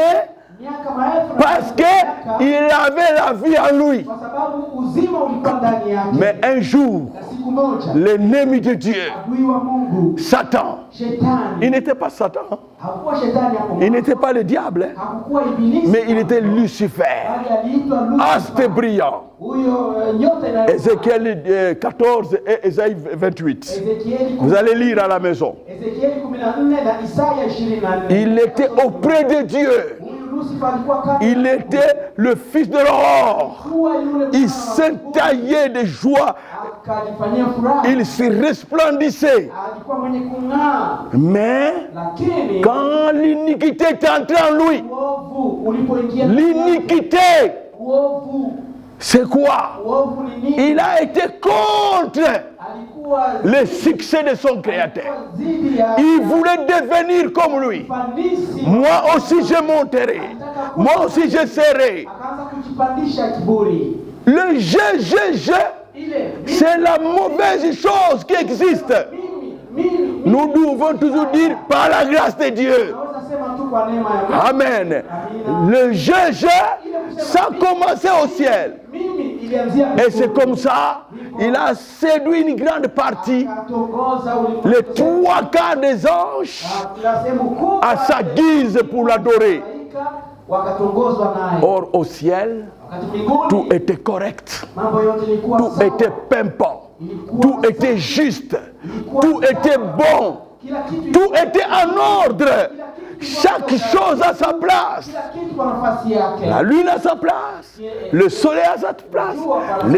miaka maelfu na
parce qu'il avait la vie en lui.
kwa sababu uzima ulikuwa ndani yake.
Mais un jour,
Na siku moja
l'ennemi de Dieu,
adui wa Mungu
Satan, il
shetani,
n'était pas Satan, hein.
hakuwa shetani hapo,
Il n'était pas le diable, hein.
hakukuwa ibilisi,
Mais il était Lucifer,
bali aliitwa
astre
Lucifer.
brillant.
Huyo nyota na
Ézéchiel 14 et Ésaïe 28.
Ezekieli
Vous allez lire à la maison.
Ezekieli 14 na Isaya 24.
Il était auprès de Dieu.
Huyu Lucifer alikuwa kati,
Il était le fils de l'aurore.
kuwa yule
Il
mwana wa Mungu,
s'entaillait de joie.
akajifanyia furaha,
Il se resplendissait.
alikuwa mwenye kung'aa,
Mais
lakini
quand l'iniquité est entrée en lui,
uovu ulipoingia ndani yake,
l'iniquité,
uovu
c'est quoi?
uovu ni nini?
Il a été contre
Alikuwa
le succès de son créateur.
zidi ya
Il voulait devenir comme lui.
ufanisi,
Moi aussi je monterai. Moi aussi je serai.
akaanza kujipandisha kiburi.
Le je,
Ile
c'est la mauvaise chose qui existe.
mimi
Nous devons toujours dire par la grâce de Dieu.
naweza sema tu kwa neema ya Mungu.
Amen. Le je, ça a commencé au ciel.
Mimi ilianzia
Et c'est comme ça, il a séduit une grande partie,
akatongoza ulimwengu,
les 3/4 des anges,
na sehemu kubwa
à sa guise pour l'adorer.
malaika wakatongozwa naye.
Or, au ciel,
Wakati mbinguni
tout était correct,
mambo yote ilikuwa
tout
sawa.
était pimpant,
Ilikuwa
tout
sawa.
était juste, tout était bon,
Kila kitu
tout était en ordre. Chaque chose à sa place.
kila kitu kwa nafasi yake.
La lune à sa place, le soleil à sa place,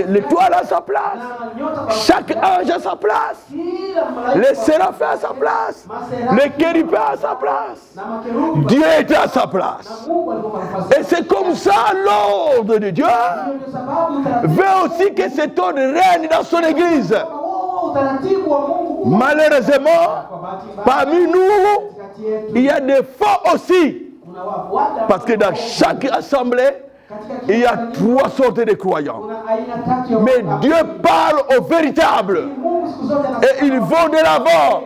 l'étoile à sa place,
Na nyota kwa
chaque ange à sa place,
kila malaika
les séraphins à sa place, les kérubins à sa place.
na makerubi
Dieu était à sa place.
na Mungu alikuwa kwa nafasi
Et c'est comme ça l'ordre de Dieu
yake. Ndio sababu utaratibu
veut aussi que cet ordre règne dans son église.
huo utaratibu wa Mungu
Malheureusement,
kwa bahati mbaya
parmi nous,
kati yetu
il y a des faux aussi.
kuna watu
Parce que dans chaque assemblée,
katika
il y a
kila
3 sortes de croyants.
kuna aina tatu ya
Mais
watu.
Dieu parle aux véritables.
Mungu siku zote
Et ils vont de l'avant.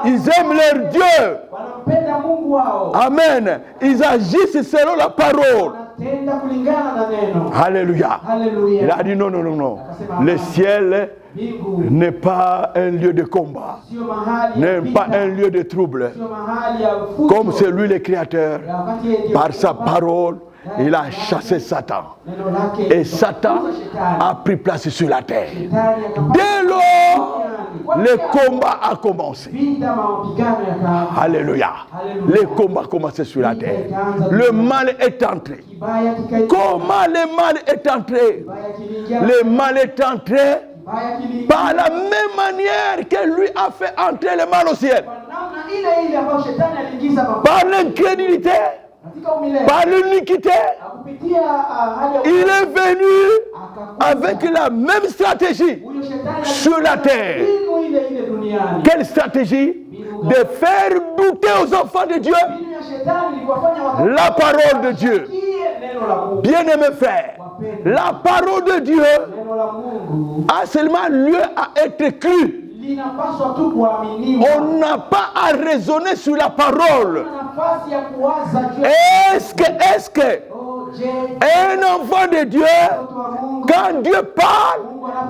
Ils aiment leur Dieu.
wanampenda Mungu wao,
Amen. Ils agissent selon la parole.
wanatenda kulingana na neno.
Alléluia.
Haleluya.
Il a dit non, non, non, non. Le ciel
Mbingu
n'est pas un lieu de combat,
sio mahali ya
n'est pas
vita,
un lieu de trouble.
sio mahali ya fujo.
Comme c'est lui le Créateur,
Ya wakati yeye ndio
par sa
Baba,
parole, il a chassé Satan.
neno lake
Et
ndio
Satan
shetani.
a pris place sur la terre.
Shetani akapata
Dès lors,
duniani.
le combat a commencé.
Vita, mapigano yakaanza.
Alléluia. Le combat a commencé sur la terre. Le mal est entré.
Kibaya kikaingia.
Comment le mal est entré?
Kibaya kiliingia.
Le mal est entré
Kibaya kiliingia.
par la même manière que lui a fait entrer le mal au ciel.
Kwa namna ile ile ambayo shetani aliingiza mabaya
Par l'incrédulité,
katika umilele.
par l'iniquité,
Kupitia hali ya
il est venu
akakuja.
avec la même stratégie
Huyo shetani
sur la terre.
mbinu ile ile duniani.
Quelle stratégie? De faire douter aux enfants de Dieu
Mbinu ya shetani ni kuwafanya watu
la parole de Dieu.
wasikie neno la Mungu.
Bien-aimés frères, la parole de Dieu
Neno la Mungu
a seulement lieu à être crue.
linapaswa tu kuaminiwa.
On n'a pas à raisonner sur la parole.
Kuna nafasi ya kuwaza juu ya
Est-ce que
oh, je
un enfant de Dieu,
mtoto wa Mungu
quand Dieu parle,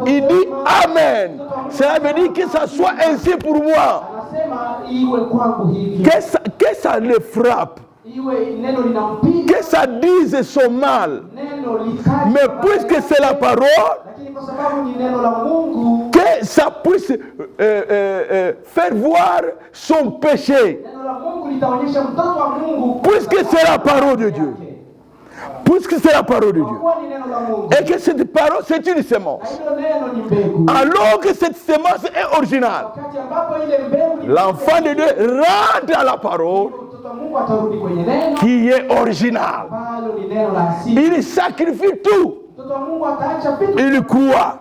il dit Amen. Cela veut dire que ça soit ainsi pour moi.
anasema iwe kwangu hivi.
Que ça le frappe. que ça dise son mal. Mais puisque c'est la parole, que ça puisse faire voir son péché. Puisque c'est la parole de Dieu. Puisque c'est la parole de Dieu. Et que cette parole, c'est une sémence. Alors que cette sémence est originale. L'enfant de Dieu rentre à la parole qui est originale. Il sacrifie tout. Il croit.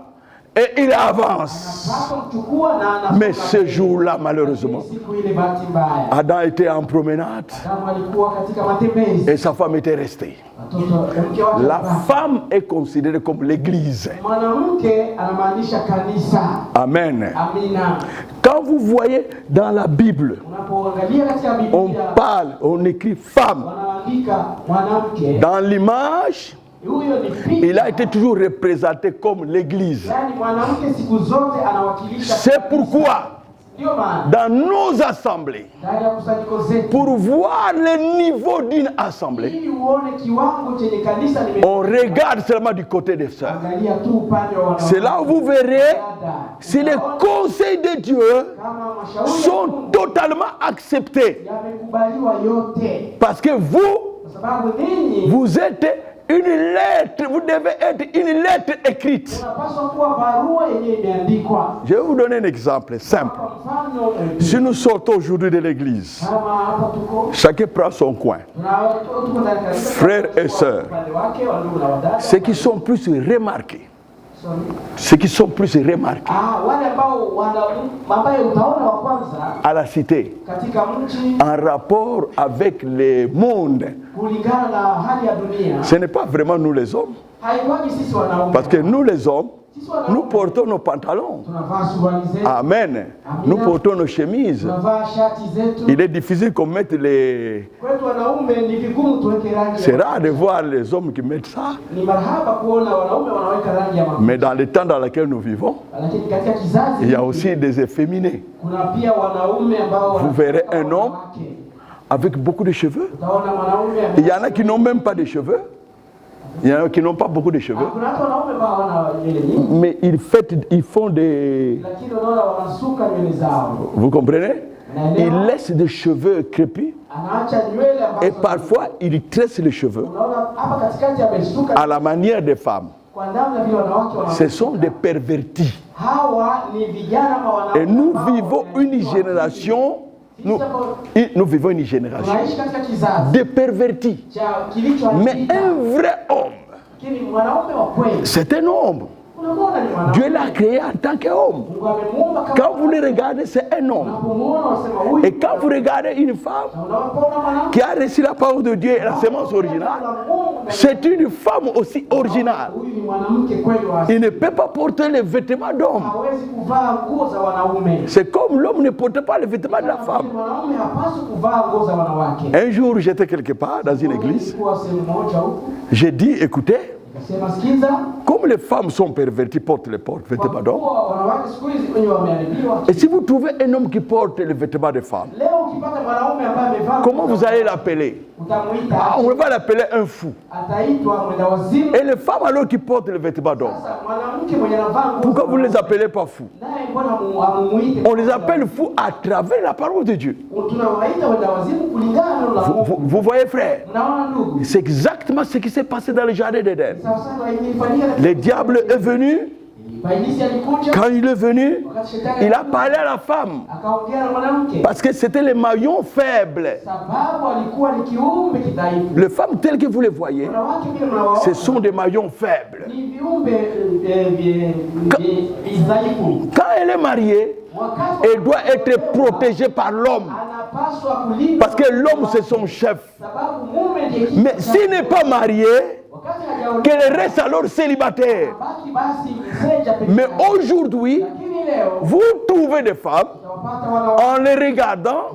Et il avance. Mais ce jour-là, malheureusement, Adam était en promenade et sa femme était restée. La femme est considérée comme l'église. Amen. Quand vous voyez dans la Bible, on parle, on écrit femme. Dans l'image, il a été toujours représenté comme l'église. C'est pourquoi, dans nos assemblées, pour voir le niveau d'une assemblée, on regarde seulement du côté des sœurs. C'est là où vous verrez si les conseils de Dieu sont totalement acceptés. Parce que vous êtes une lettre, vous devez être une lettre écrite. Je vais vous donner un exemple simple. Si nous sortons aujourd'hui de l'église, chacun prend son coin. Frères et sœurs, ceux qui sont plus remarqués, à la cité, en rapport avec le monde, ce n'est pas vraiment nous les hommes. Parce que nous les hommes, nous portons nos pantalons. Amen. Nous portons nos chemises. Il est difficile qu'on mette les... C'est rare de voir les hommes qui mettent ça. Mais dans le temps dans lequel nous vivons, il y a aussi des efféminés. Vous verrez un homme avec beaucoup de cheveux. Il y en a qui n'ont même pas de cheveux. Il y en a qui n'ont pas beaucoup de cheveux. Mais ils font des... Vous comprenez? Ils laissent des cheveux crépus. Et parfois, ils tressent les cheveux à la manière des femmes. Ce sont des pervertis. Et nous vivons une génération... Nous vivons une génération de pervertis. Mais un vrai homme, c'est un homme. Dieu l'a créé en tant qu'homme. Quand vous le regardez, c'est un homme. Et quand vous regardez une femme qui a reçu la parole de Dieu et la sémence originale, c'est une femme aussi originale. Il ne peut pas porter les vêtements d'homme. C'est comme l'homme ne porte pas les vêtements de la femme. Un jour, j'étais quelque part dans une église. J'ai dit, écoutez, comme les femmes sont perverties, portent les vêtements d'hommes. Et si vous trouvez un homme qui porte les vêtements de femmes, comment vous allez l'appeler? On va l'appeler un fou. Et les femmes alors qui portent les vêtements d'hommes, pourquoi vous ne les appelez pas fous? On les appelle fous à travers la parole de Dieu. Vous voyez, frère, c'est exactement ce qui s'est passé dans le jardin d'Éden. Le diable est venu. Quand il est venu, il a parlé à la femme. Parce que c'était les maillons faibles. Les femmes telles que vous les voyez, ce sont des maillons faibles. Quand elle est mariée, elle doit être protégée par l'homme. Parce que l'homme, c'est son chef. Mais s'il n'est pas marié, qu'elle reste alors célibataire. Mais aujourd'hui, vous trouvez des femmes en les regardant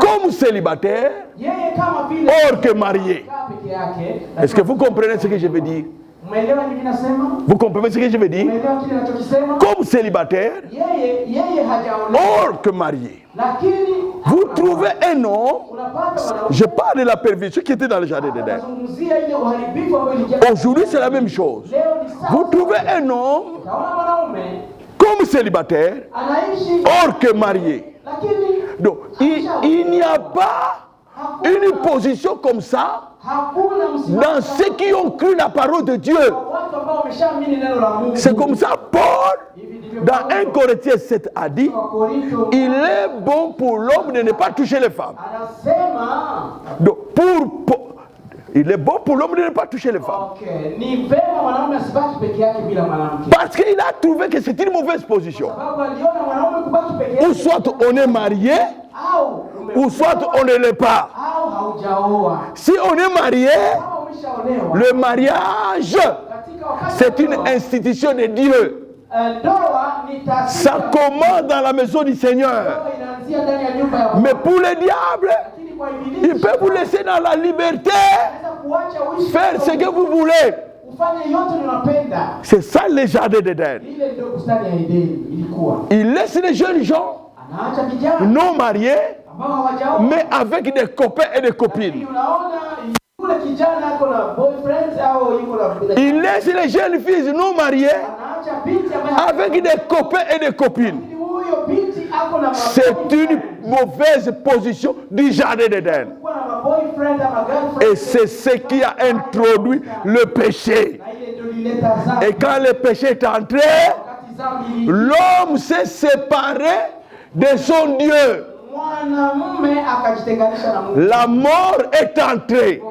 comme célibataires, or que mariées. Est-ce que vous comprenez ce que je veux dire? Vous comprenez ce que je veux dire? Comme célibataire, or que marié. Vous trouvez un homme, je parle de la perversion qui était dans le jardin d'Éden. Aujourd'hui, c'est la même chose. Vous trouvez un homme comme célibataire, or que marié. Donc, il n'y a pas une position comme ça dans ceux qui ont cru la parole de Dieu. C'est comme ça, Paul, dans 1 Corinthiens 7, a dit, il est bon pour l'homme de ne pas toucher les femmes. Donc, il est bon pour l'homme de ne pas toucher les femmes. Parce qu'il a trouvé que c'est une mauvaise position. Ou soit on est marié, ou soit on ne l'est pas. Si on est marié, le mariage, c'est une institution de Dieu. Ça commence dans la maison du Seigneur. Mais pour le diable, il peut vous laisser dans la liberté, faire ce que vous voulez. C'est ça le jardin d'Éden. Il laisse les jeunes gens non mariés, mais avec des copains et des copines. Il laisse les jeunes filles non mariées avec des copains et des copines. C'est une mauvaise position du jardin d'Éden. Et c'est ce qui a introduit le péché. Et quand le péché est entré, l'homme s'est séparé de son Dieu. La mort est entrée.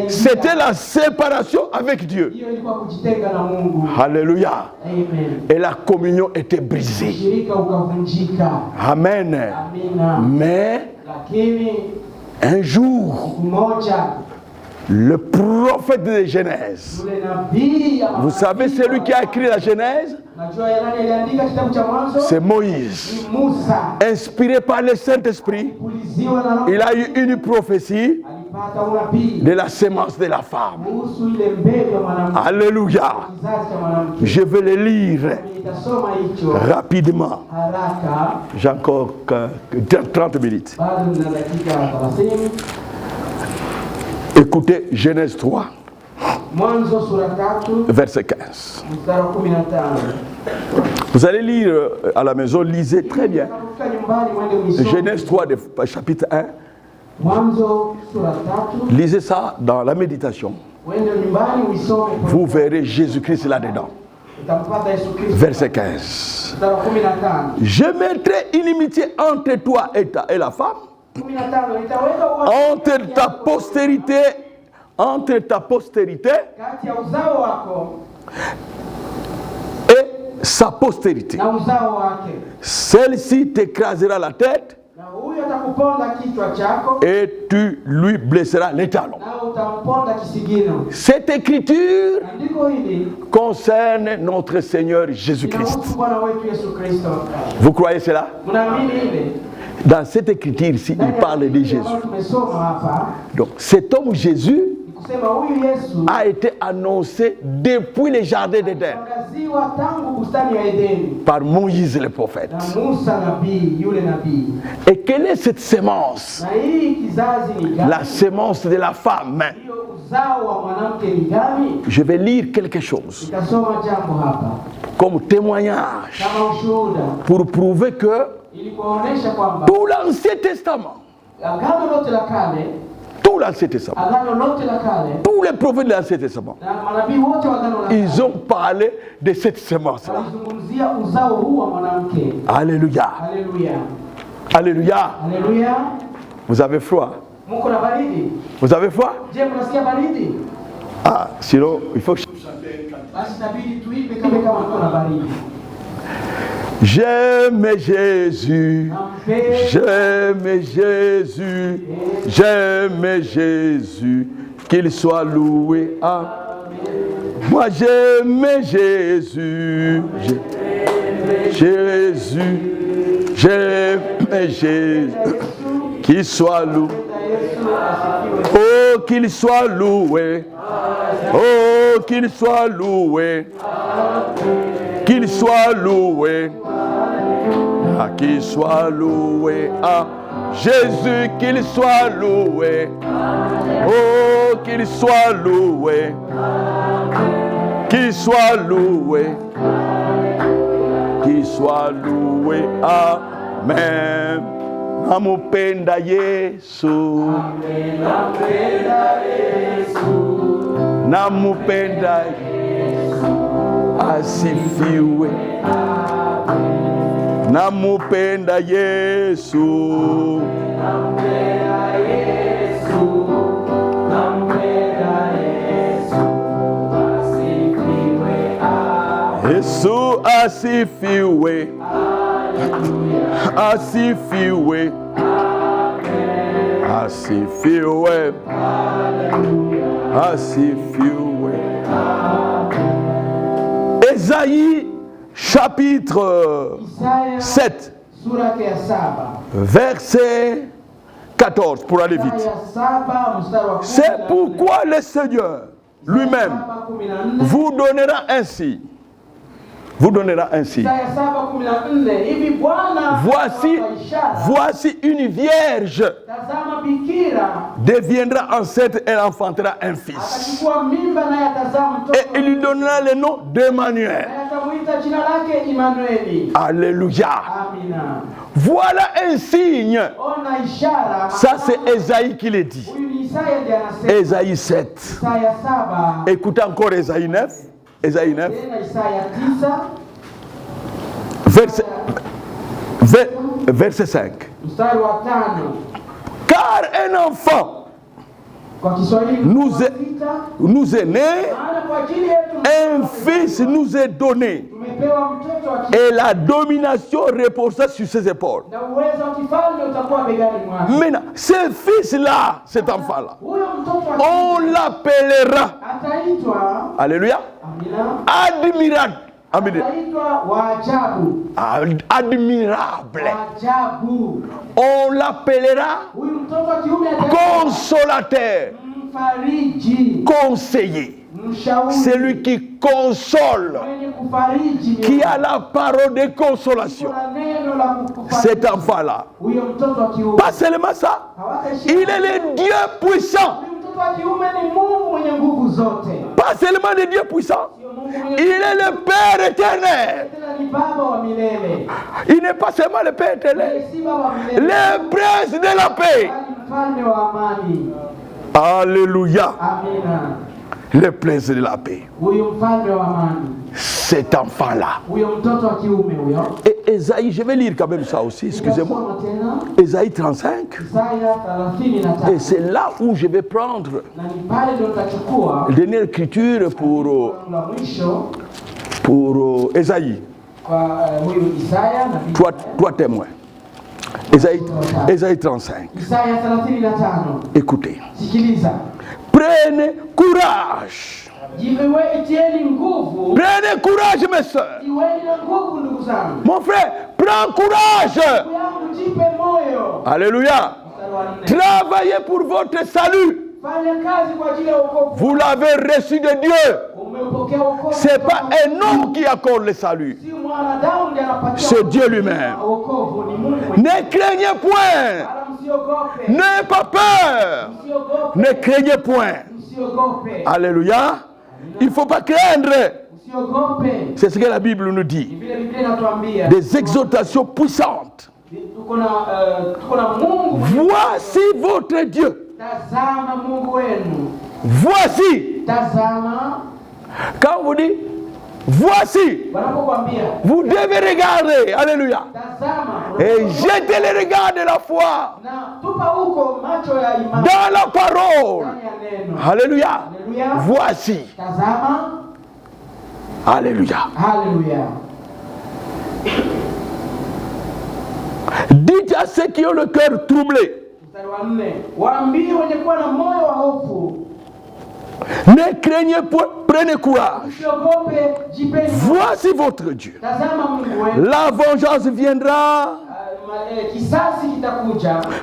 C'était la séparation avec Dieu. Alléluia. Et la communion était brisée. Amen. Mais un jour, le prophète de Genèse, vous savez celui qui a écrit la Genèse, c'est Moïse. Inspiré par le Saint-Esprit, il a eu une prophétie de la sémence de la femme. Alléluia. Je vais le lire rapidement. J'ai encore 30 minutes. Écoutez Genèse 3, verset 15. Vous allez lire à la maison, lisez très bien. Genèse 3, chapitre 1. Lisez ça dans la méditation. Vous verrez Jésus-Christ là-dedans. Verset 15. Je mettrai inimitié entre toi et la femme, entre ta postérité et sa postérité. Celle-ci t'écrasera la tête et tu lui blesseras les talons. Cette écriture concerne notre Seigneur Jésus-Christ. Vous croyez cela? Dans cette écriture-ci, il parle de Jésus. Donc, cet homme Jésus a été annoncé depuis le jardin d'Éden par Moïse le prophète. Et quelle est cette sémence? La sémence de la femme. Je vais lire quelque chose comme témoignage pour prouver que tout l'Ancien Testament, tous les prophètes de l'Ancien Testament, ils ont parlé de cette sémence-là. Alléluia. Alléluia. Vous avez froid? Vous avez froid? Ah, sinon, il faut que je chante. J'aime Jésus, j'aime Jésus, j'aime Jésus, qu'il soit loué. Moi j'aime Jésus, Jésus, j'aime Jésus, qu'il soit loué. Oh, qu'il soit loué. Oh, qu'il soit loué. Qu'il soit loué. Qu'il soit loué. Jésus, qu'il soit loué. Oh, qu'il soit loué. Qu'il soit loué. Qu'il soit loué. Amen. Namupenda Yesu. Namupenda Yesu. Asifiwe. Namupenda Yesu. Yesu asifiwe. Asifiwe. Asifiwe. Asifiwe. Ésaïe chapitre 7 verset 14 pour aller vite. C'est pourquoi le Seigneur lui-même vous donnera ainsi. Vous donnera ainsi. Voici une vierge deviendra enceinte et enfantera un fils. Et il lui donnera le nom d'Emmanuel. Alléluia. Voilà un signe. Ça c'est Ésaïe qui le dit. Ésaïe 7. Écoutez encore Ésaïe 9. Ésaïe 9. Verset 5. Car un enfant nous est né, un fils nous est donné, et la domination reposa sur ses épaules. Maintenant, ce fils-là, cet enfant-là, on l'appellera, alléluia, admirable. Admirable. On l'appellera consolateur, conseiller. Celui qui console, qui a la parole de consolation. Cet enfant-là, pas seulement ça, il est le Dieu puissant. Pas seulement le Dieu puissant, il est le Père éternel. Il n'est pas seulement le Père éternel, le Prince de la paix. Alléluia. Le Prince de la paix. Cet enfant-là. Et Ésaïe, je vais lire quand même ça aussi, excusez-moi. Ésaïe 35. Et c'est là où je vais prendre la dernière écriture pour Ésaïe. Toi témoin. Ésaïe 35. Écoutez. Prenez courage. Prenez courage, mes soeurs. Mon frère, prends courage. Alléluia. Travaillez pour votre salut. Vous l'avez reçu de Dieu. Ce n'est pas un homme qui accorde le salut. C'est Dieu lui-même. Ne craignez point. N'ayez pas peur. Ne craignez point. Alléluia. Il ne faut pas craindre. C'est ce que la Bible nous dit. Des exhortations puissantes. Voici votre Dieu. Voici. Quand vous dites voici, vous devez regarder. Alléluia. Et jetez le regard de la foi dans la parole. Alléluia. Voici. Alléluia. Dites à ceux qui ont le cœur troublé. Ne craignez point, prenez courage. Voici votre Dieu. La vengeance viendra.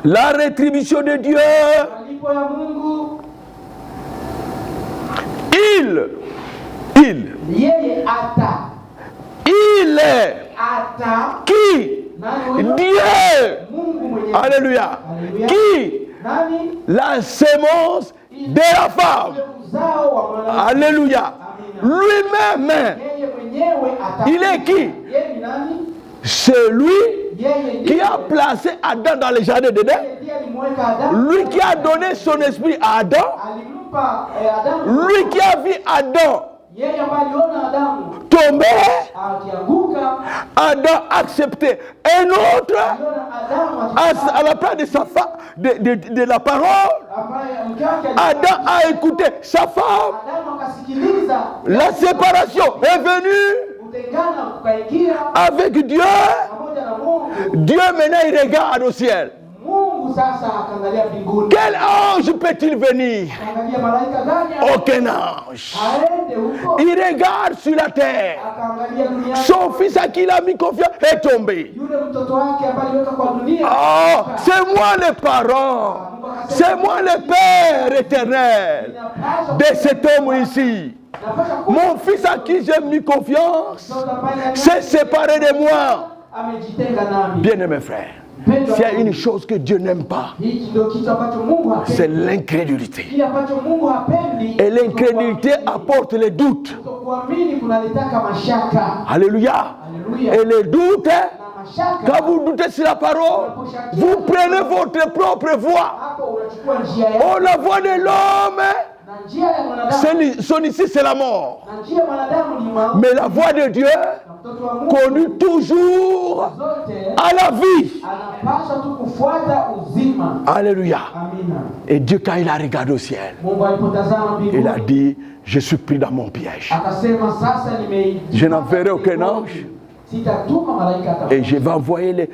La rétribution de Dieu. Il est qui? Dieu Alléluia. Qui? La sémence de la femme. Alléluia. Lui-même. Il est qui? Celui qui a placé Adam dans le jardin d'Éden. Lui qui a donné son esprit à Adam. Lui qui a vu Adam tomber, Adam accepté un autre à la place de sa femme, de la parole. Adam a écouté sa femme. La séparation est venue avec Dieu. Dieu maintenant il regarde au ciel. Quel ange peut-il venir? Aucun ange. Il regarde sur la terre. Son fils à qui il a mis confiance est tombé. Oh, c'est moi le parent. C'est moi le Père éternel de cet homme ici. Mon fils à qui j'ai mis confiance s'est séparé de moi. Bien-aimé frère, s'il y a une chose que Dieu n'aime pas, c'est l'incrédulité. Et l'incrédulité apporte les doutes. Alléluia. Et les doutes, quand vous doutez sur la parole, vous prenez votre propre voie. Oh, la voie de l'homme, son ici c'est la mort. Mais la voie de Dieu conduit toujours à la vie. Alléluia. Et Dieu, quand il a regardé au ciel, il a dit, je suis pris dans mon piège. Je n'enverrai aucun ange. Et je vais envoyer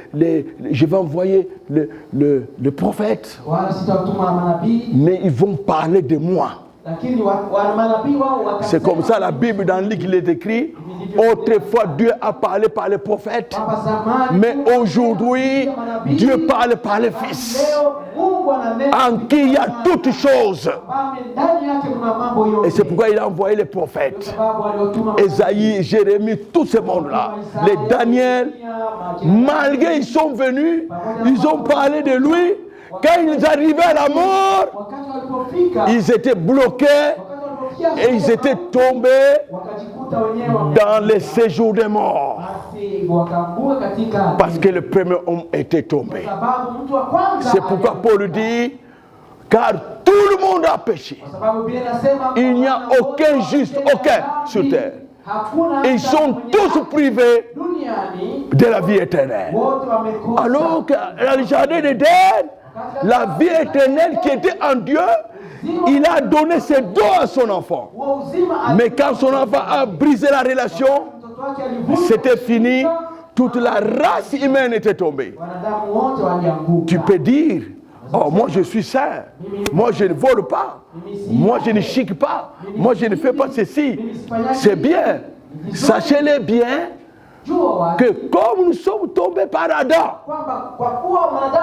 les prophètes. Mais ils vont parler de moi. C'est comme ça la Bible dans le livre qu'il est écrit. Autrefois Dieu a parlé par les prophètes, mais aujourd'hui Dieu parle par les fils, en qui il y a toutes choses. Et c'est pourquoi il a envoyé les prophètes, Esaïe, Jérémie, tout ce monde-là, les Daniel. Malgré qu'ils sont venus, ils ont parlé de lui. Quand ils arrivaient à la mort, ils étaient bloqués et ils étaient tombés dans le séjour des morts. Parce que le premier homme était tombé. C'est pourquoi Paul dit, car tout le monde a péché. Il n'y a aucun juste, aucun sur terre. Ils sont tous privés de la vie éternelle. Alors que dans le jardin d'Éden, la vie éternelle qui était en Dieu, il a donné ses dons à son enfant. Mais quand son enfant a brisé la relation, c'était fini. Toute la race humaine était tombée. Tu peux dire, oh, moi je suis saint, moi je ne vole pas, moi je ne chic pas, moi je ne fais pas ceci. C'est bien. Sachez-le bien que comme nous sommes tombés par Adam,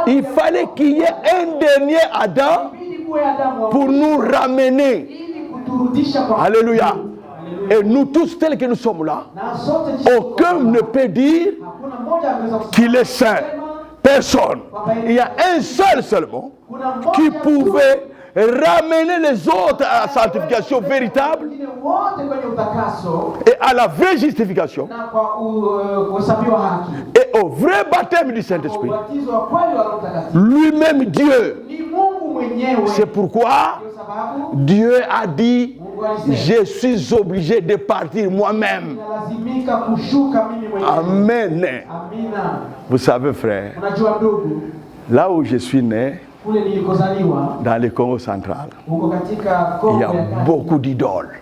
il fallait qu'il y ait un dernier Adam pour nous ramener. Alléluia. Et nous tous tels que nous sommes là, aucun ne peut dire qu'il est saint. Personne. Il y a un seul seulement qui pouvait ramener les autres à la sanctification véritable et à la vraie justification et au vrai baptême du Saint-Esprit. Lui-même Dieu. C'est pourquoi Dieu a dit, je suis obligé de partir moi-même. Amen. Vous savez, frère, là où je suis né, dans le Congo central, il y a beaucoup d'idoles.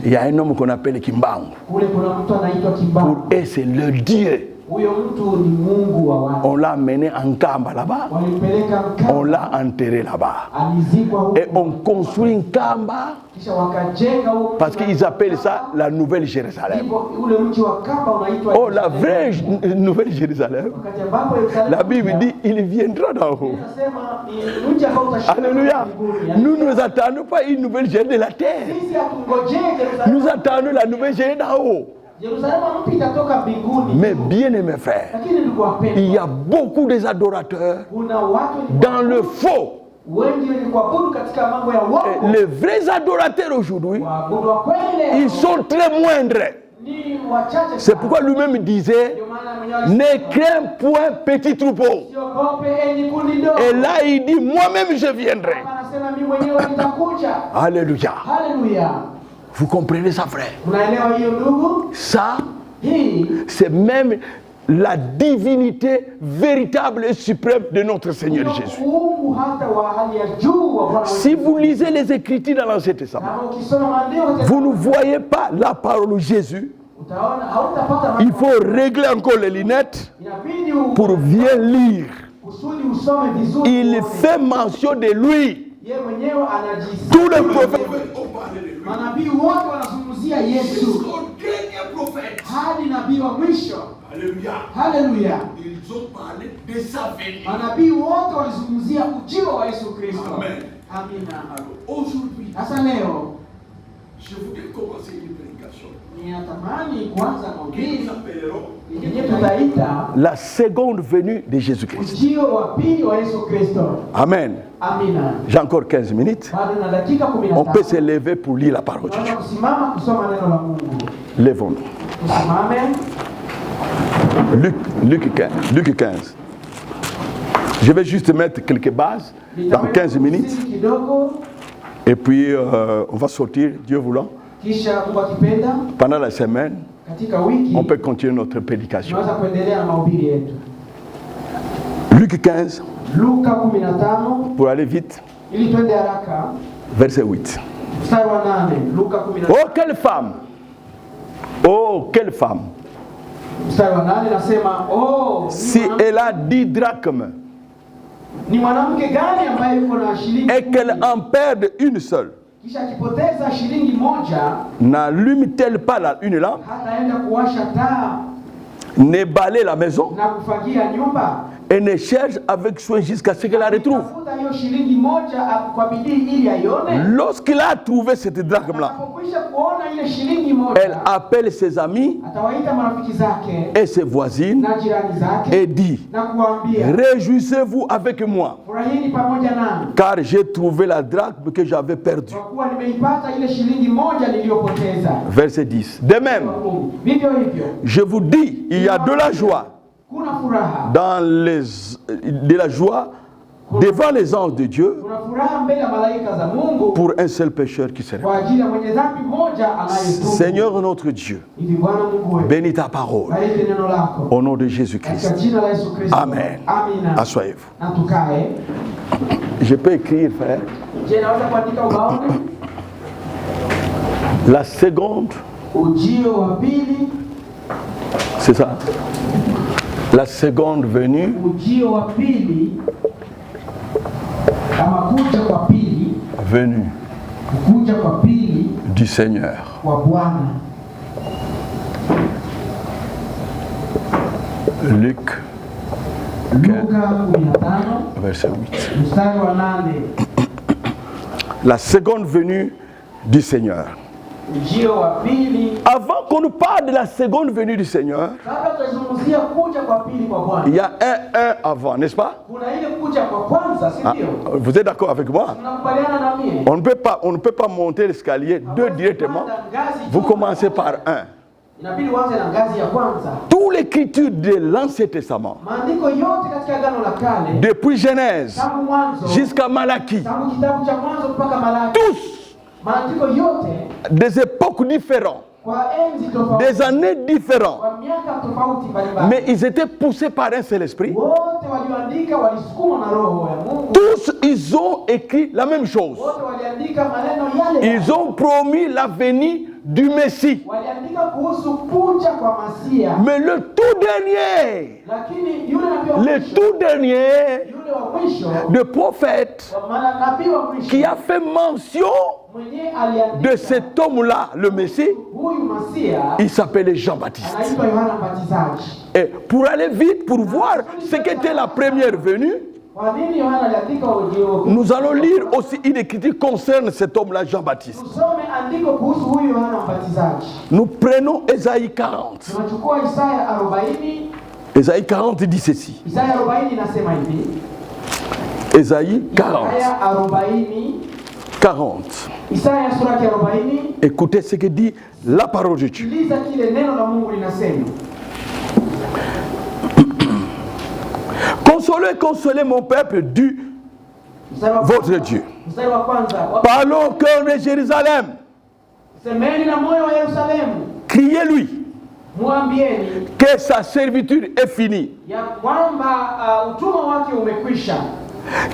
Il y a un homme qu'on appelle Kimbangu. Pour eux, c'est le Dieu. On l'a mené en Kamba là-bas. On l'a enterré là-bas. Et on construit une Kamba parce qu'ils appellent ça la Nouvelle Jérusalem. Oh, la vraie Nouvelle Jérusalem. La Bible dit, il viendra d'en haut. Alléluia. Nous ne attendons pas une Nouvelle Jérusalem de la terre. Nous attendons la Nouvelle Jérusalem d'en haut.
Yerusalemu mpya itatoka mbinguni.
Mais bien aimés frères,
Lakini ndugu wapendwa,
il y a beaucoup des adorateurs
kuna watu
dans le faux.
wengi wenye kuabudu katika mambo ya uongo.
Les vrais adorateurs aujourd'hui,
Waabudu wa kweli
ils sont très moindres.
ni wachache.
C'est pourquoi lui-même disait,
Ndio maana mwenyewe alisema,
ne crains point petit troupeau.
usiogope enyi kundi dogo.
Et là il dit, moi-même je viendrai.
Anasema mimi mwenyewe nitakuja.
Alléluia.
Haleluya.
Vous comprenez ça frère?
Unaelewa hiyo ndugu?
Ça,
Hii
c'est même la divinité véritable et suprême de notre Seigneur
ndio
Jésus.
uungu hata wa hali ya juu wa Bwana
Si
wetu.
vous lisez les Écritures dans l'Ancien Testament,
Kama ukisoma maandiko katika-
vous ne voyez pas la parole de Jésus.
utaona hautapata
Il faut régler encore les lunettes
inabidi
pour bien lire.
kusudi usome vizuri.
Il
uone.
fait mention de lui.
Yeye mwenyewe anajisifu.
Tous les prophètes.
Manabii wote wanazungumzia Yesu hadi nabii wa mwisho. Haleluya.
Ils ont parlé de sa venue.
Manabii wote walizungumzia ujio wa Yesu Kristo.
Amen.
Amina.
Alors aujourd'hui,
Sasa leo
je voudrais commencer une prédication.
ninatamani kuanza mahubiri
Nous appellerons
yenye tutaita
la seconde venue de Jésus-Christ.
ujio wa pili wa Yesu Kristo.
Amen.
Amina.
J'ai encore 15 minutes.
Bado na dakika
On peut
15.
se lever pour lire la parole de
Tunaweza
Dieu.
kusimama kusoma neno la Mungu.
Lèvons-nous.
Tusimame.
Luc 15. Je vais juste mettre quelques bases dans 15 minutes.
Msingi kidogo
Et puis on va sortir, Dieu voulant.
kisha Mungu akipenda
Pendant la semaine,
katika wiki
on peut continuer notre prédication.
tunaweza kuendelea na mahubiri yetu.
Luc 15,
Luka 15
pour aller vite,
ili twende haraka.
verset 8.
Mstari wa 8. Luka 15
Oh, quelle femme! Oh, quelle femme!
mstari wa 8 nasema,
Si elle a 10 drachmes
ni mwanamke gani ambaye yuko na shilingi
et qu'elle
10,
en perde une seule,
kisha akipoteza shilingi moja
n'allume-t-elle pas une lampe,
hataenda kuwasha taa
ne balaye la maison
na kufagia nyumba?
et ne cherche avec soin jusqu'à ce qu'elle la retrouve?
Tafuta hiyo shilingi moja kwa bidii ili aione.
Lorsqu'il a trouvé cette drachme-là,
Anapokwisha kuona ile shilingi
elle
moja,
appelle ses amis
atawaita marafiki zake
et ses voisines
na jirani zake
et dit,
na kuambia,
réjouissez-vous avec moi,
furahini pamoja nami
car j'ai trouvé la drachme que j'avais perdue.
kwa kuwa nimeipata ile shilingi moja niliyopoteza.
Verset 10. De même,
Vivyo hivyo
je vous dis, il y a de la joie
kuna furaha,
de la joie devant les anges de Dieu
kuna furaha mbele ya malaika za Mungu
pour un seul pécheur qui se
kwa
répand.
ajili ya mwenye dhambi moja anayetubu.
Seigneur notre Dieu,
Hivi Bwana Mungu wetu,
bénis ta parole
bariki neno lako
au nom de
katika
Jésus-Christ.
jina la Yesu Kristo.
Amen.
Amina.
Asseyez-vous.
Na tukae.
Je peux écrire, frère,
Je naweza kuandika ubaoni?
la seconde,
Ujio wa pili,
c'est ça, la seconde venue
ujio wa pili, kama kuja kwa pili,
venue
kuja kwa pili
du Seigneur.
kwa Bwana.
Luc,
Luka 15
verset 8.
mstari wa 8.
La seconde venue du Seigneur.
Ujio wa pili.
Avant qu'on nous parle de la seconde venue du Seigneur,
Kabla tuzungumzia kuja kwa pili kwa Bwana,
il y a un avant, n'est-ce pas?
kuna ile kuja kwa kwanza, si
Ah,
ndio?
vous êtes d'accord avec moi?
Tunakubaliana na mimi?
On ne peut pas monter l'escalier deux directement. Vous commencez par un.
Inabidi uanze na ngazi ya kwanza.
Toute l'écriture de l'Ancien Testament,
Maandiko yote katika Agano la Kale,
depuis Genèse
tangu mwanzo
jusqu'à Malachie,
tangu kitabu cha mwanzo mpaka Malaki,
tous
maandiko yote
des époques différentes,
kwa enzi tofauti,
des années différentes,
kwa miaka tofauti mbalimbali,
mais ils étaient poussés par un seul esprit.
wote walioandika walisukumwa na Roho ya Mungu.
Tous, ils ont écrit la même chose.
Wote waliandika maneno yale.
Ils ont promis la venue du Messie.
Waliandika kuhusu kuja kwa Masia.
Mais le tout dernier,
Lakini yule nabii wa
le
mwisho,
tout dernier
yule wa mwisho,
de prophète
kwa maana nabii wa mwisho
qui a fait mention
mwenye aliandika
de cet homme-là, le Messie,
huyu Masia
il s'appelait Jean-Baptiste.
anaitwa Yohana Mbatizaji.
Et pour aller vite, pour voir ce qu'était la première venue,
Kwa nini Yohana aliandika ujio?
Nous allons lire aussi une écriture concernant cet homme-là, Jean-Baptiste.
Tusome andiko kuhusu huyu Yohana Mbatizaji.
Nous prenons Ésaïe 40.
Tunachukua Isaya 40.
Ésaïe 40 dit ceci.
Isaya 40 inasema hivi.
Ésaïe 40.
Isaya 40.
40.
Isaya sura ya 40.
Écoutez ce que dit la parole de Dieu.
Sikiliza kile neno la Mungu linasema.
Consolez, consolez mon peuple du votre Dieu. Parlons au cœur de Jérusalem. Criez-lui que sa servitude est finie.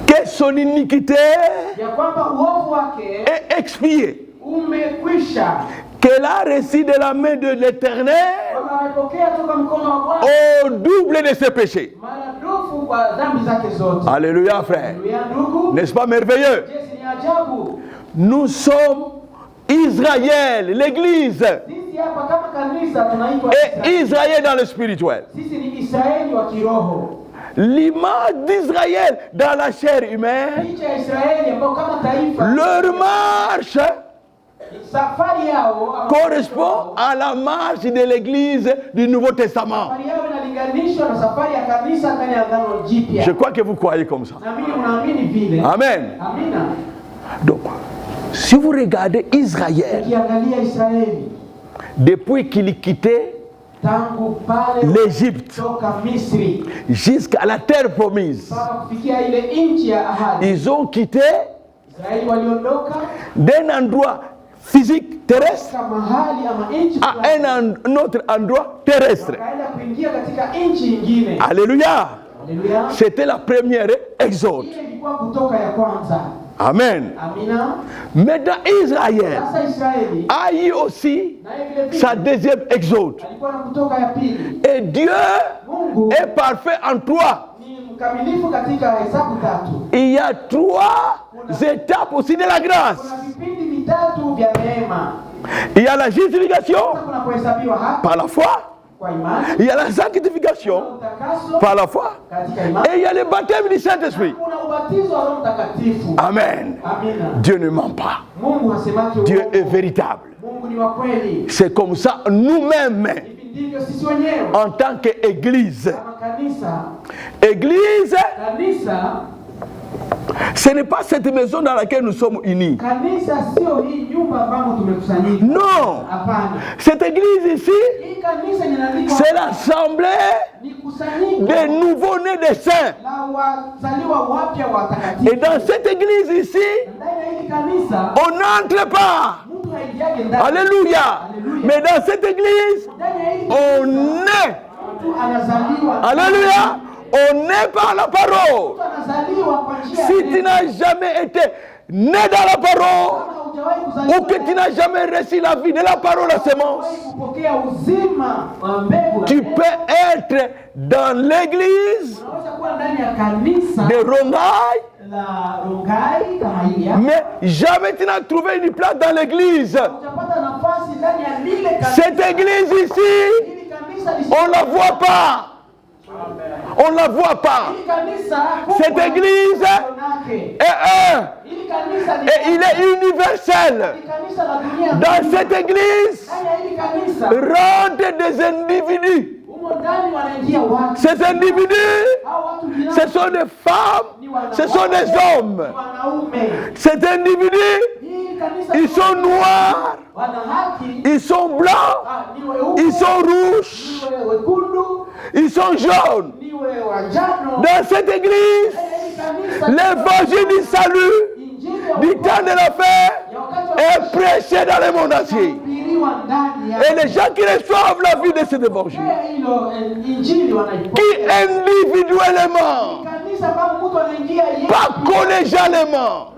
Que son iniquité est expiée. Qu'elle a reçu de la main de l'Éternel au double de ses péchés. Alléluia, frère. N'est-ce pas merveilleux? Nous sommes Israël, l'Église. Et Israël dans le spirituel. L'image d'Israël dans la chair humaine. Leur marche correspond à la marche de l'Église du Nouveau Testament. Je crois que vous croyez comme ça. Amen. Donc, si vous regardez Israël, depuis qu'il quittait l'Égypte jusqu'à la terre promise, ils ont quitté d'un endroit physique terrestre à un autre endroit terrestre. Alléluia. C'était la première exode. Amen. Mais dans Israël a eu aussi sa deuxième exode. Et Dieu est parfait en trois. Il y a trois étapes aussi de la grâce. Il y a la justification par la foi. Il y a la sanctification par la foi. Et il y a le baptême du Saint-Esprit. Amen. Dieu ne ment pas. Dieu est véritable. C'est comme ça nous-mêmes, en tant qu'Église. Église, ce n'est pas cette maison dans laquelle nous sommes unis. Non. Cette église ici, c'est l'assemblée des nouveaux-nés des saints. Et dans cette église ici, on n'entre pas. Alléluia. Mais dans cette église, on est. Alléluia. On n'est pas la parole. Si tu n'as jamais été né dans la parole, ou que tu n'as jamais reçu la vie de la parole à semence, tu peux être dans l'église de Rongai, mais jamais tu n'as trouvé une place dans l'église. Cette église ici, on ne la voit pas. On ne la voit pas. Cette église est un. Et il est universel. Dans cette église, rentrent des individus. Ces individus, ce sont des femmes, ce sont des hommes. Ces individus, ils sont noirs, ils sont blancs, ils sont rouges, ils sont jaunes. Dans cette église, l'évangile du salut, du temps de la fin, est prêché dans le monde entier. Et les gens qui reçoivent la vie de cet évangile, qui individuellement, pas collégialement,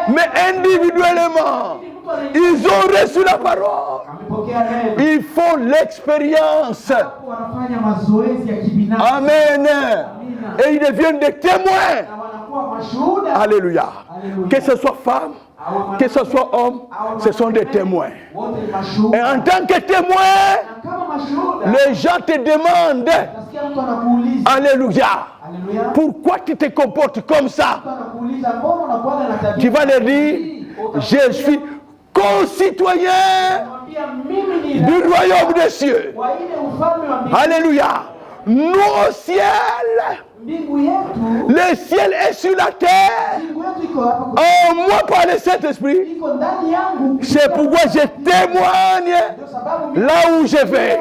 mais individuellement, ils ont reçu la parole. Ils font l'expérience. Amen. Et ils deviennent des témoins. Alléluia. Que ce soit femme, que ce soit homme, ce sont des témoins. Et en tant que témoin, les gens te demandent. Alléluia. pourquoi tu te comportes comme ça? Tu vas leur dire, je suis concitoyen du royaume des cieux. Alléluia. Nous au ciel, le ciel est sur la terre. Oh, moi par le Saint-Esprit, c'est pourquoi je témoigne là où je vais.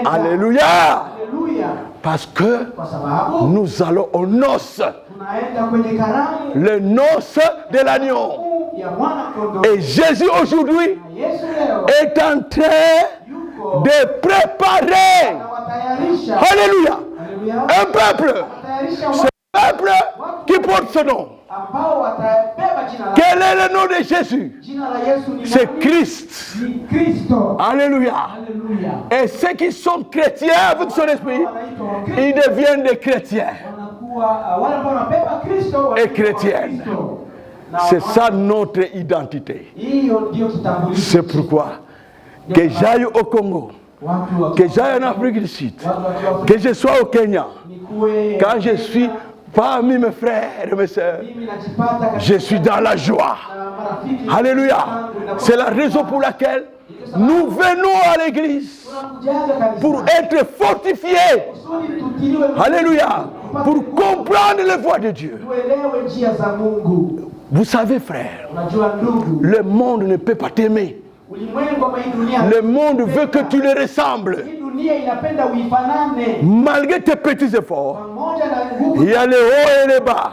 Alléluia. Parce que nous allons aux noces, les noces de l'agneau. Et Jésus aujourd'hui est en train de préparer, alléluia, un peuple, ce peuple qui porte ce nom. Quel est le nom de Jésus? C'est Christ. Alléluia. Et ceux qui sont chrétiens avec son esprit, ils deviennent des chrétiens et chrétiennes. C'est ça notre identité. C'est pourquoi que j'aille au Congo, que j'aille en Afrique du Sud, que je sois au Kenya, quand je suis parmi mes frères et mes sœurs, je suis dans la joie. Alléluia. C'est la raison pour laquelle nous venons à l'église pour être fortifiés. Alléluia. Pour comprendre les voies de Dieu. Vous savez, frère, le monde ne peut pas t'aimer. Le monde veut que tu le ressembles. Malgré tes petits efforts, il y a les hauts et les bas.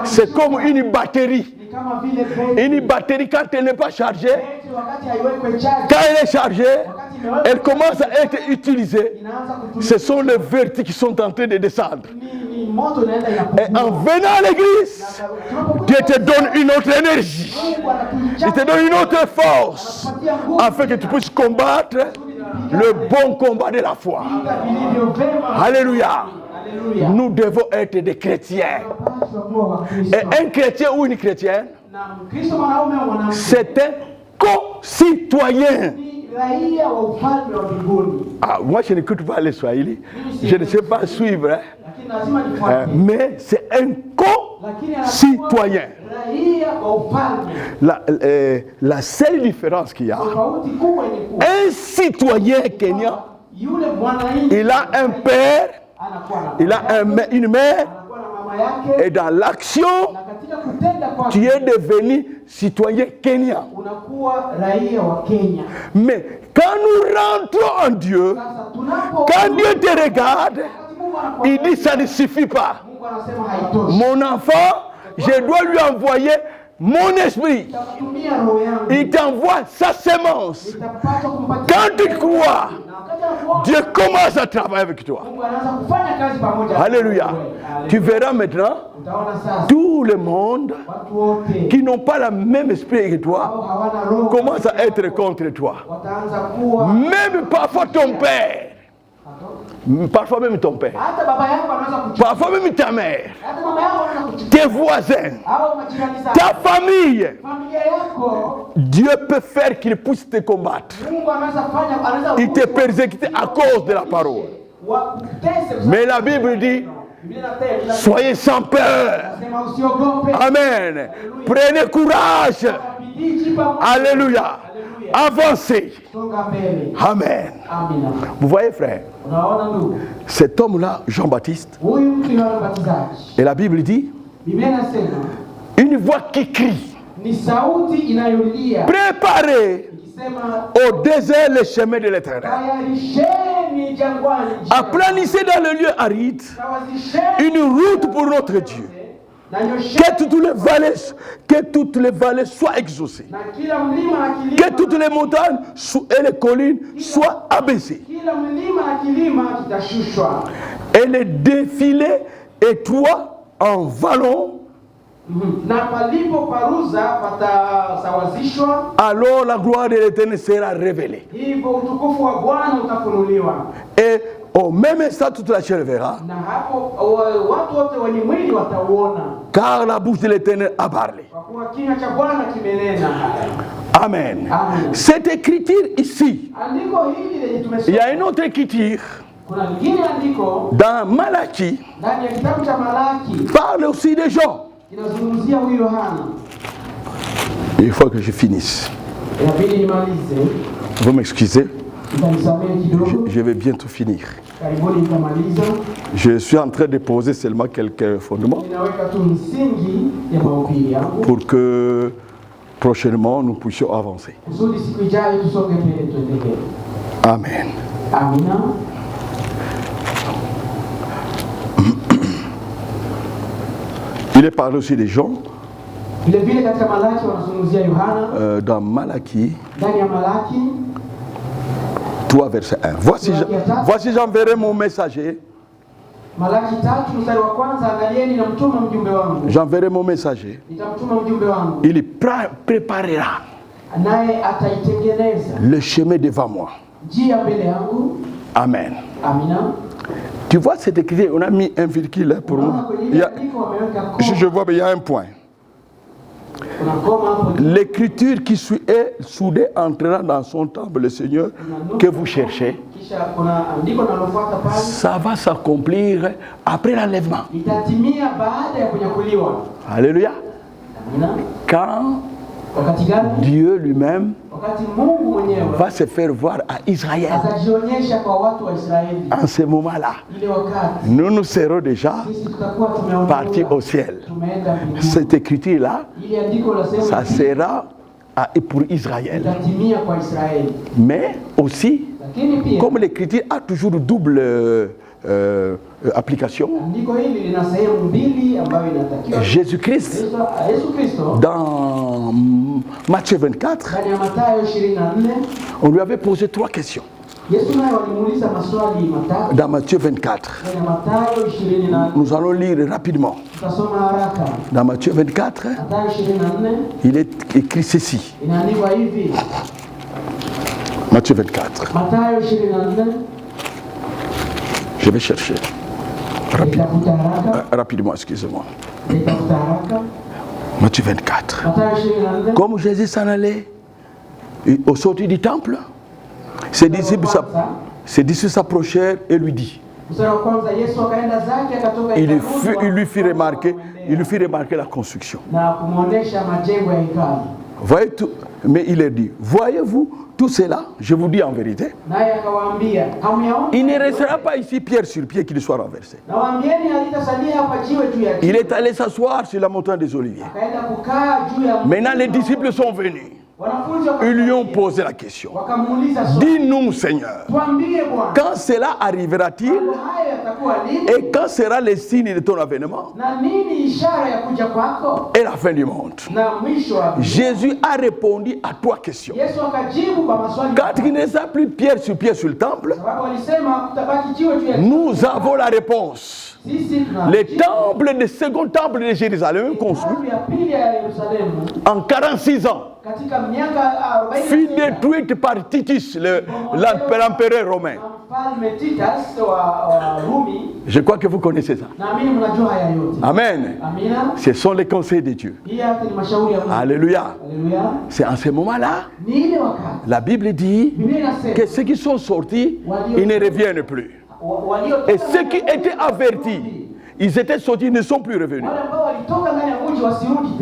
C'est comme une batterie. Une batterie, quand elle n'est pas chargée, quand elle est chargée, elle commence à être utilisée. Ce sont les vertus qui sont en train de descendre. Et en venant à l'église, Dieu te donne une autre énergie. Il te donne une autre force afin que tu puisses combattre le bon combat de la foi. Alléluia. Nous devons être des chrétiens. Et un chrétien ou une chrétienne, c'est un concitoyen. Ah, moi je n'écoute pas les Swahili, je ne sais pas suivre, hein. Mais c'est un concitoyen. La seule différence qu'il y a, un citoyen kenyan, il a un père, il a une mère, et dans l'action, tu es devenu citoyen kenyan. Mais quand nous rentrons en Dieu, quand Dieu te regarde, il dit ça ne suffit pas. Mon enfant, je dois lui envoyer mon esprit. Il t'envoie sa sémence. Quand tu crois, Dieu commence à travailler avec toi. Alléluia. Tu verras maintenant tout le monde qui n'ont pas le même esprit que toi commence à être contre toi. Même parfois ton père. Parfois même ton père. Parfois même ta mère. Tes voisins. Ta famille. Dieu peut faire qu'il puisse te combattre. Il te persécute à cause de la parole. Mais la Bible dit, soyez sans peur. Amen. Prenez courage. Alléluia. Avancez. Amen. Vous voyez, frère, cet homme-là, Jean-Baptiste, et la Bible dit, une voix qui crie, préparez au désert les chemins de l'Éternel. Aplanissez dans le lieu aride une route pour notre Dieu. Que toutes les vallées soient exaucées. Que toutes les montagnes et les collines soient abaissées. Et les défilés étroits en vallon. Alors la gloire de l'Éternel sera révélée. Et au même instant, toute la chair verra. Car la bouche de l'Éternel a parlé. Amen. Cette écriture ici, il y a une autre écriture
Kuna lingine andiko
dans Malachie
ndani ya kitabu cha Malaki
parle aussi des gens.
inazungumzia huyu Yohana.
Il faut que je finisse.
Inabidi nimalize.
Vous m'excusez,
Utanisamehe kidogo.
je vais bientôt finir.
Karibuni nitamaliza.
Je suis en train de poser seulement quelques fondements
Ninaweka tu msingi ya mahubiri yangu
pour que prochainement nous puissions avancer.
kusudi siku ijayo tusonge mbele tuendelee.
Amen.
Amina.
Il est parlé aussi des gens
Vile vile katika Malaki wanazungumzia Yohana.
dans Malachie
Ndani ya Malaki
3 verset 1. Voici j'enverrai mon messager.
Malaki 3 mstari wa kwanza, angalieni namtuma mjumbe wangu.
J'enverrai mon messager.
Nitamtuma mjumbe wangu.
Il préparera
Naye ataitengeneza
le chemin devant moi.
njia mbele yangu.
Amen.
Amina.
Tu vois cette écriture, on a mis un virgule pour nous. Je vois, mais il y a un point. L'écriture qui est soudée entrera dans son temple, le Seigneur que vous cherchez. Ça va s'accomplir après l'enlèvement. Alléluia. Quand Dieu lui-même va se faire voir à Israël. En ce moment-là, nous serons déjà partis au ciel. Cette écriture-là, ça sera pour Israël. Mais aussi, comme l'écriture a toujours double application, Jésus-Christ, dans Matthieu 24, on lui avait posé 3 questions. Dans Matthieu 24, nous allons lire rapidement. Dans Matthieu 24, il est écrit ceci. Matthieu 24. Je vais chercher. Rapidement, excusez-moi. Matthieu 24. Comme Jésus s'en allait au sortir du temple, ses disciples s'approchèrent et lui dit. Il lui fit remarquer la construction. Voyez tout, mais il leur dit, voyez-vous tout cela, je vous dis en vérité, il ne restera pas ici pierre sur pierre qui ne soit renversé. Il est allé s'asseoir sur la montagne des Oliviers. Maintenant les disciples sont venus. Ils lui ont posé la question. Dis-nous, Seigneur, quand cela arrivera-t-il et quand sera le signe de ton avènement et la fin du monde? Jésus a répondu à 3 questions. Quand il ne reste plus pierre sur pierre sur le temple, nous avons la réponse. Le temple, le second temple de Jérusalem, construit en 46 ans, fut détruite par Titus, l'empereur romain. Je crois que vous connaissez ça. Amen. Ce sont les conseils de Dieu. Alléluia. C'est en ce moment-là, la Bible dit que ceux qui sont sortis, ils ne reviennent plus. Et ceux qui étaient avertis, ils étaient sortis, ils ne sont plus revenus.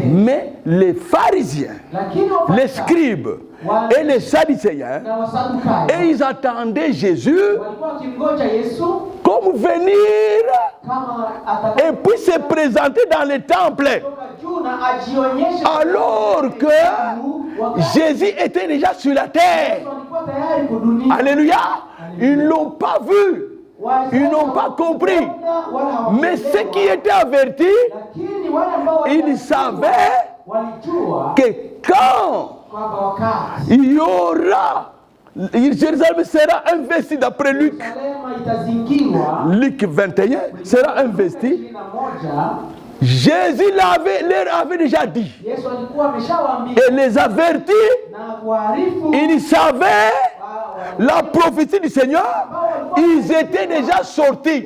Mais les pharisiens, les scribes et les sadducéens, et ils attendaient Jésus comme venir et puis se présenter dans le temple. Alors que Jésus était déjà sur la terre. Alléluia. Ils ne l'ont pas vu. Ils n'ont pas compris. Mais ceux qui étaient avertis, ils savaient que quand il y aura, Jérusalem sera investi d'après Luc 21, sera investi. Jésus leur avait déjà dit. Et les avertis, ils savaient la prophétie du Seigneur, ils étaient déjà sortis.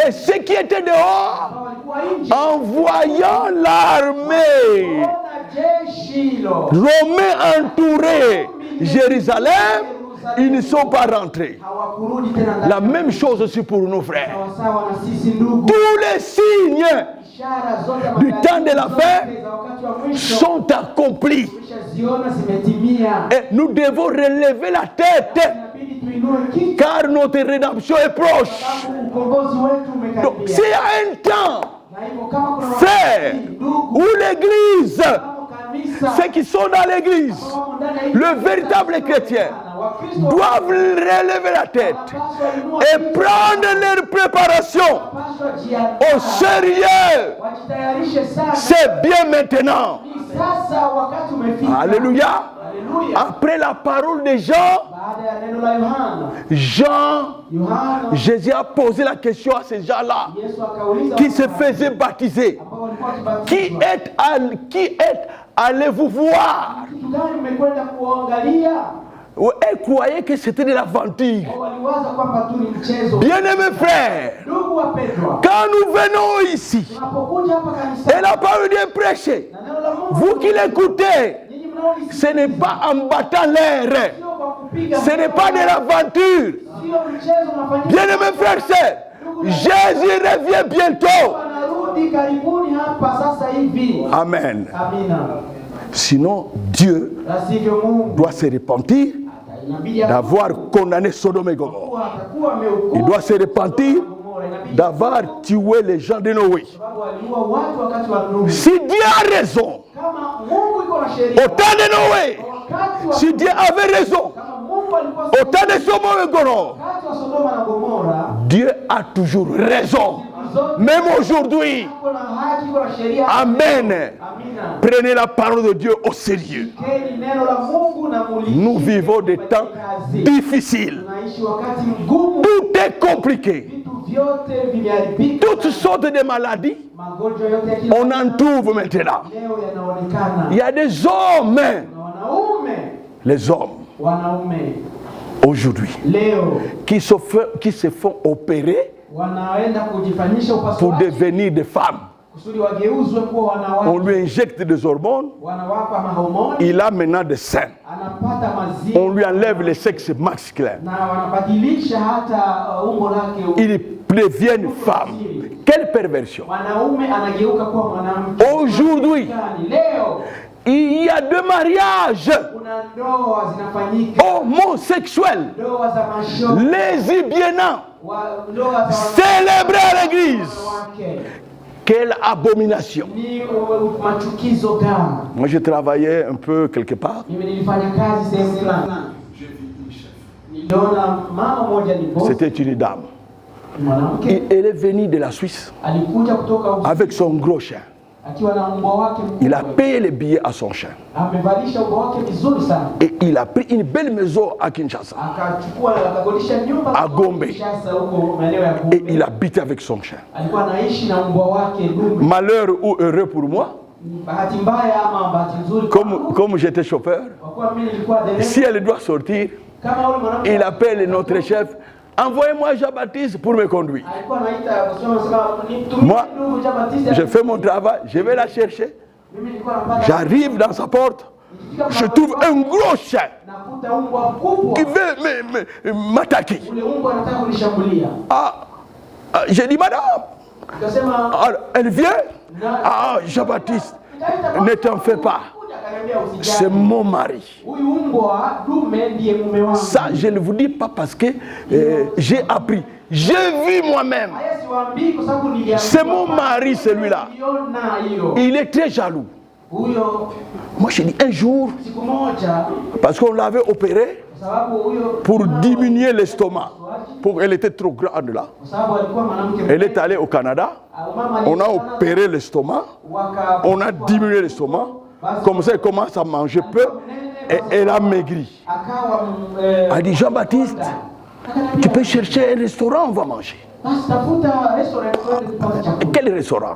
Et ceux qui étaient dehors, en voyant l'armée romaine entourer Jérusalem, ils ne sont pas rentrés. La même chose aussi pour nos frères. Tous les signes du temps de la fin sont accomplis. Et nous devons relever la tête, car notre rédemption est proche. Donc, s'il y a un temps, frère, où l'église, ceux qui sont dans l'église, le véritable chrétien, doivent relever la tête et prendre leur préparation au sérieux. C'est bien maintenant. Alléluia. Après la parole de Jean, Jésus a posé la question à ces gens-là qui se faisaient baptiser. Qui allez-vous voir? Elle croyait que c'était de l'aventure. Bien-aimés frères, quand nous venons ici, et la parole de Dieu est prêchée, vous qui l'écoutez, ce n'est pas en battant l'air, ce n'est pas de l'aventure. Bien-aimés frères et sœurs, Jésus revient bientôt. Amen. Sinon, Dieu doit se repentir d'avoir condamné Sodome et Gomorrhe. Il doit se repentir d'avoir tué les gens de Noé. Si Dieu a raison, au temps de Noé, si Dieu avait raison, au temps de Sodome et Gomorrhe, Dieu a toujours raison. Même aujourd'hui. Amen. Prenez la parole de Dieu au sérieux. Nous vivons des temps difficiles. Tout est compliqué. Toutes sortes de maladies, on en trouve maintenant. Il y a des hommes, les hommes, aujourd'hui, qui se font opérer pour devenir des femmes. On lui injecte des hormones. Il a maintenant des seins. On lui enlève le sexe masculin. Il devient une femme. Quelle perversion! Aujourd'hui, il y a deux mariages homosexuels, lesbiens, célébrés à l'église. Quelle abomination! Moi, je travaillais un peu quelque part. C'était une dame. Et elle est venue de la Suisse avec son gros chien. Il a payé les billets à son chien. Et il a pris une belle maison à Kinshasa, à Gombe. Et il habite avec son chien. Malheur ou heureux pour moi, comme j'étais chauffeur, si elle doit sortir, il appelle notre chef. Envoyez-moi Jean-Baptiste pour me conduire. Moi, je fais mon travail, je vais la chercher. J'arrive dans sa porte, je trouve un gros chien qui veut m'attaquer. J'ai dit, madame, elle vient. Jean-Baptiste, ne t'en fais pas. C'est mon mari. Ça, je ne vous dis pas parce que j'ai appris. J'ai vu moi-même. C'est mon mari, celui-là. Il est très jaloux. Moi, j'ai dit un jour, parce qu'on l'avait opéré pour diminuer l'estomac. Elle était trop grande là. Elle est allée au Canada. On a opéré l'estomac. On a diminué l'estomac. Comme ça, elle commence à manger peu et elle a maigri. Elle a dit, Jean-Baptiste, tu peux chercher un restaurant, on va manger. Quel restaurant?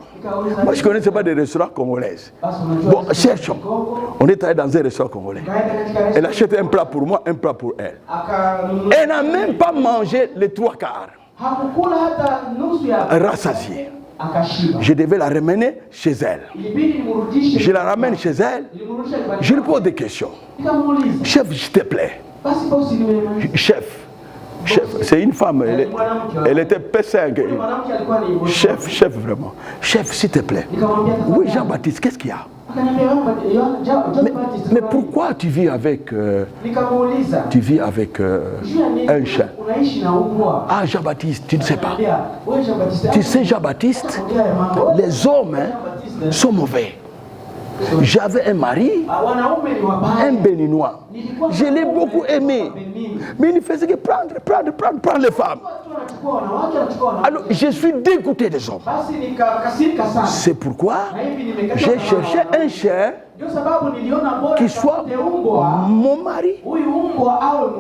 Moi, je ne connaissais pas des restaurants congolais. Bon, cherchons. On est allé dans un restaurant congolais. Elle achète un plat pour moi, un plat pour elle. Elle n'a même pas mangé les trois quarts. Rassasiée. Je devais la ramener chez elle. Je la ramène chez elle. Je lui pose des questions. Chef, s'il te plaît,
basi bosi ni yule mwanamke.
Chef, c'est une femme, elle était P5. Chef vraiment. Chef, s'il te plaît. Oui, Jean-Baptiste, qu'est-ce qu'il y a? Mais pourquoi tu vis avec un chien? Ah, Jean-Baptiste, tu ne sais pas. Tu sais, Jean-Baptiste, les hommes sont mauvais. J'avais un mari, un béninois. Je l'ai beaucoup aimé. Mais il ne faisait que prendre les femmes. Alors, je suis dégoûté des hommes. C'est pourquoi j'ai cherché un chien qui soit mon mari.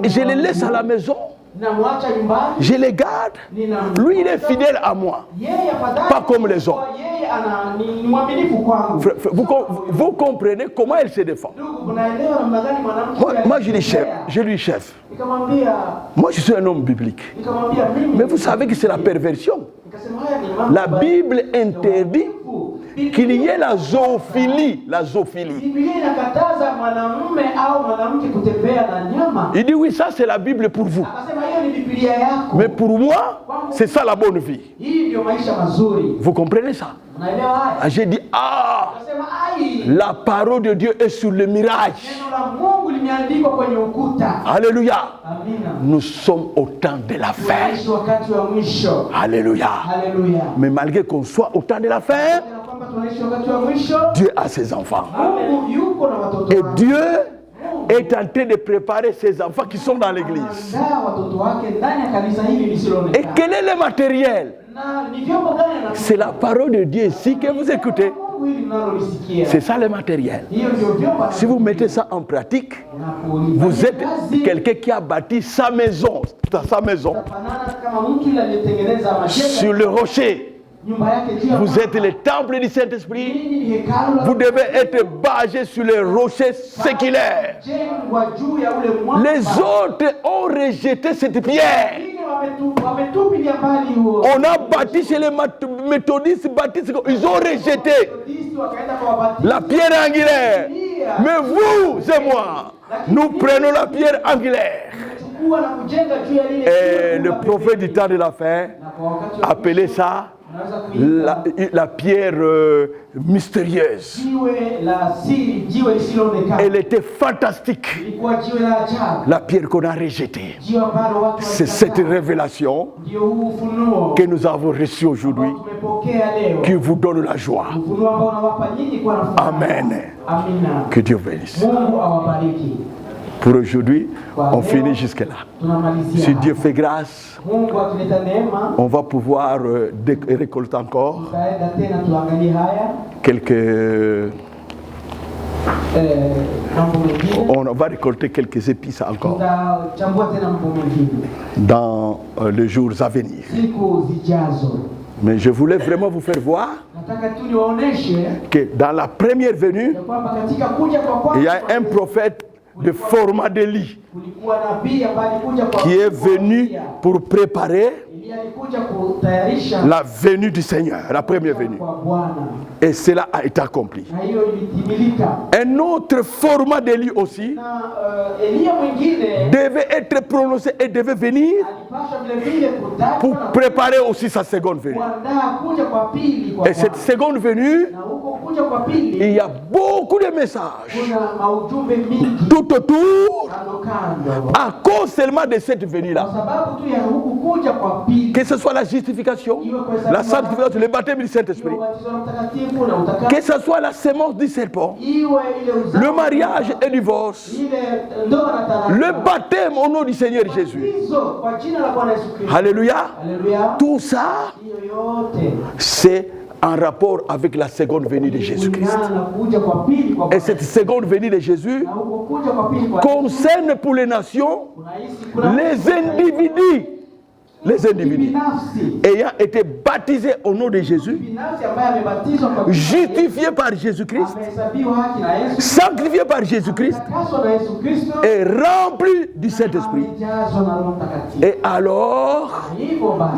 Je le laisse à la maison. Je les garde. Lui, il est fidèle à moi. Pas comme les autres. Vous comprenez comment elle se défend. Moi, je lui chef. Moi, je suis un homme biblique. Mais vous savez que c'est la perversion. La Bible interdit qu'il y ait la zoophilie. Il dit oui, ça c'est la Bible pour vous. Mais pour moi, c'est ça la bonne vie. Vous comprenez ça? J'ai dit, la parole de Dieu est sur le mirage. Alléluia. Nous sommes au temps de la fin. Alléluia. Mais malgré qu'on soit au temps de la fin, Dieu a ses enfants. Et Dieu est en train de préparer ses enfants qui sont dans l'église. Et quel est le matériel? C'est la parole de Dieu ici que vous écoutez. C'est ça le matériel. Si vous mettez ça en pratique, vous êtes quelqu'un qui a bâti sa maison sur le rocher. Vous êtes le temple du Saint-Esprit. Vous devez être basé sur les rochers séculaires. Les autres ont rejeté cette pierre. On a bâti chez les méthodistes, baptistes, ils ont rejeté la pierre angulaire. Mais vous et moi, nous prenons la pierre angulaire. Et le prophète du temps de la fin appelait ça la pierre mystérieuse. Elle était fantastique. La pierre qu'on a rejetée. C'est cette révélation que nous avons reçue aujourd'hui qui vous donne la joie. Amen. Que Dieu bénisse. Pour aujourd'hui, on finit jusque-là. Si Dieu fait grâce, on va pouvoir récolter encore quelques... on va récolter quelques épices encore dans les jours à venir. Mais je voulais vraiment vous faire voir que dans la première venue, il y a un prophète de format de lit qui est venu pour préparer la venue du Seigneur, la première venue. Et cela a été accompli. Un autre format de lit aussi devait être prononcé et devait venir pour préparer aussi sa seconde venue. Et cette seconde venue, il y a beaucoup de messages tout autour à cause seulement de cette venue-là. Que ce soit la justification, la sanctification, le baptême du Saint-Esprit, que ce soit la sémence du serpent, le mariage et le divorce, le baptême au nom du Seigneur Jésus. Alléluia. Tout ça, c'est en rapport avec la seconde venue de Jésus-Christ. Et cette seconde venue de Jésus concerne pour les nations les individus ayant été baptisés au nom de Jésus, justifiés par Jésus-Christ, sanctifiés par Jésus-Christ et remplis du Saint-Esprit. Et alors,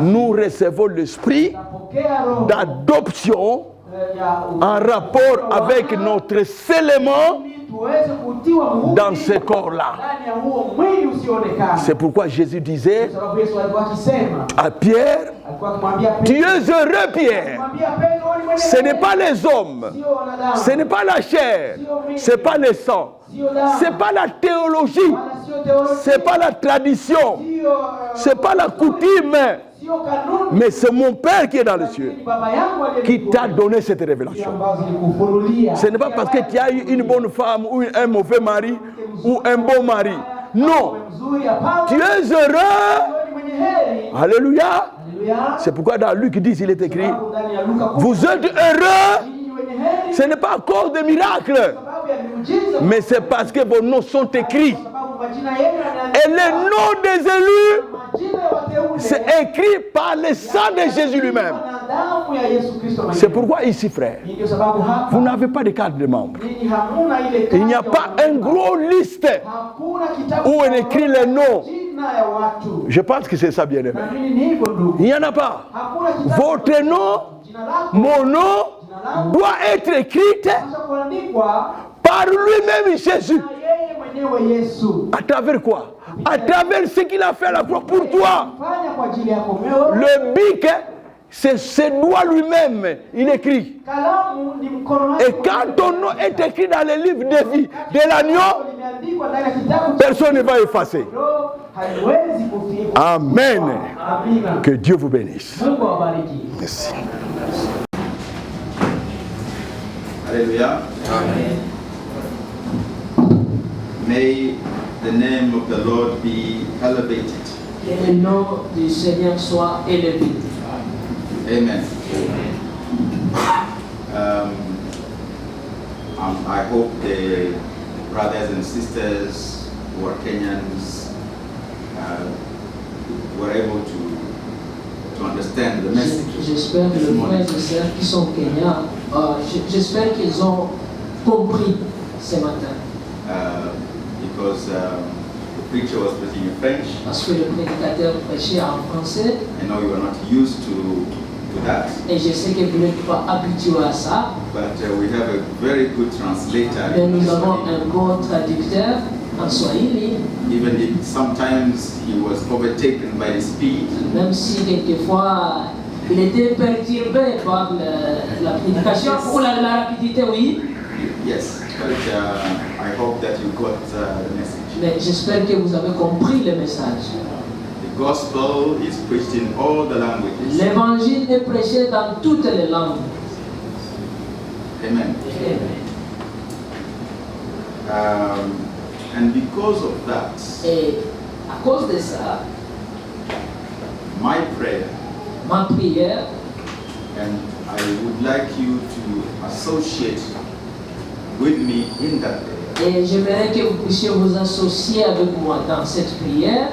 nous recevons l'esprit d'adoption en rapport avec notre scellement dans ce corps-là. C'est pourquoi Jésus disait à Pierre, tu es heureux Pierre. Ce n'est pas les hommes, ce n'est pas la chair, ce n'est pas le sang, ce n'est pas la théologie, ce n'est pas la tradition, ce n'est pas la coutume, mais c'est mon Père qui est dans les cieux qui t'a donné cette révélation. Ce n'est pas parce que tu as eu une bonne femme ou un mauvais mari ou un bon mari. Non. Tu es heureux. Alléluia. C'est pourquoi dans Luc 10, il est écrit, vous êtes heureux. Ce n'est pas à cause des miracles, mais c'est parce que vos noms sont écrits. Et les noms des élus, c'est écrit par le sang de Jésus lui-même. C'est pourquoi ici, frère, vous n'avez pas de carte de membre. Il n'y a pas un gros liste où on écrit les noms. Je pense que c'est ça, bien aimé. Il n'y en a pas. Votre nom, mon nom, doit être écrit par lui-même Jésus. À travers quoi? À travers ce qu'il a fait à la croix pour toi. Le bic, c'est doigt lui-même, il écrit. Et quand ton nom est écrit dans le livre de vie de l'agneau, personne ne va effacer. Amen. Que Dieu vous bénisse. Merci.
Alléluia. Amen. May the name of the Lord be elevated.
Que le nom du Seigneur soit élevé.
Amen. I hope the brothers and sisters who are Kenyans were able to understand the message.
J'espère que les frères et sœurs qui sont kenyans, j'espère qu'ils ont compris ce matin.
Because the preacher was preaching in French.
Parce que le prédicateur prêchait en français.
I know you are not used to that.
Et je sais que vous n'êtes pas habitué à ça.
But we have a very good translator.
Mais nous avons un bon traducteur en Swahili.
Even if sometimes he was overtaken by the speed.
Même si quelquefois il était perturbé par la prédication ou la rapidité, oui.
Yes, but I hope that you got the message.
Mais j'espère que vous avez compris le message.
The gospel is preached in all the languages.
L'évangile est prêché dans toutes les langues.
Amen. And because of that,
et à cause de ça,
my prayer,
ma prière,
and I would like you to associate with me in that prayer.
Et j'aimerais que vous puissiez vous associer avec moi dans cette prière.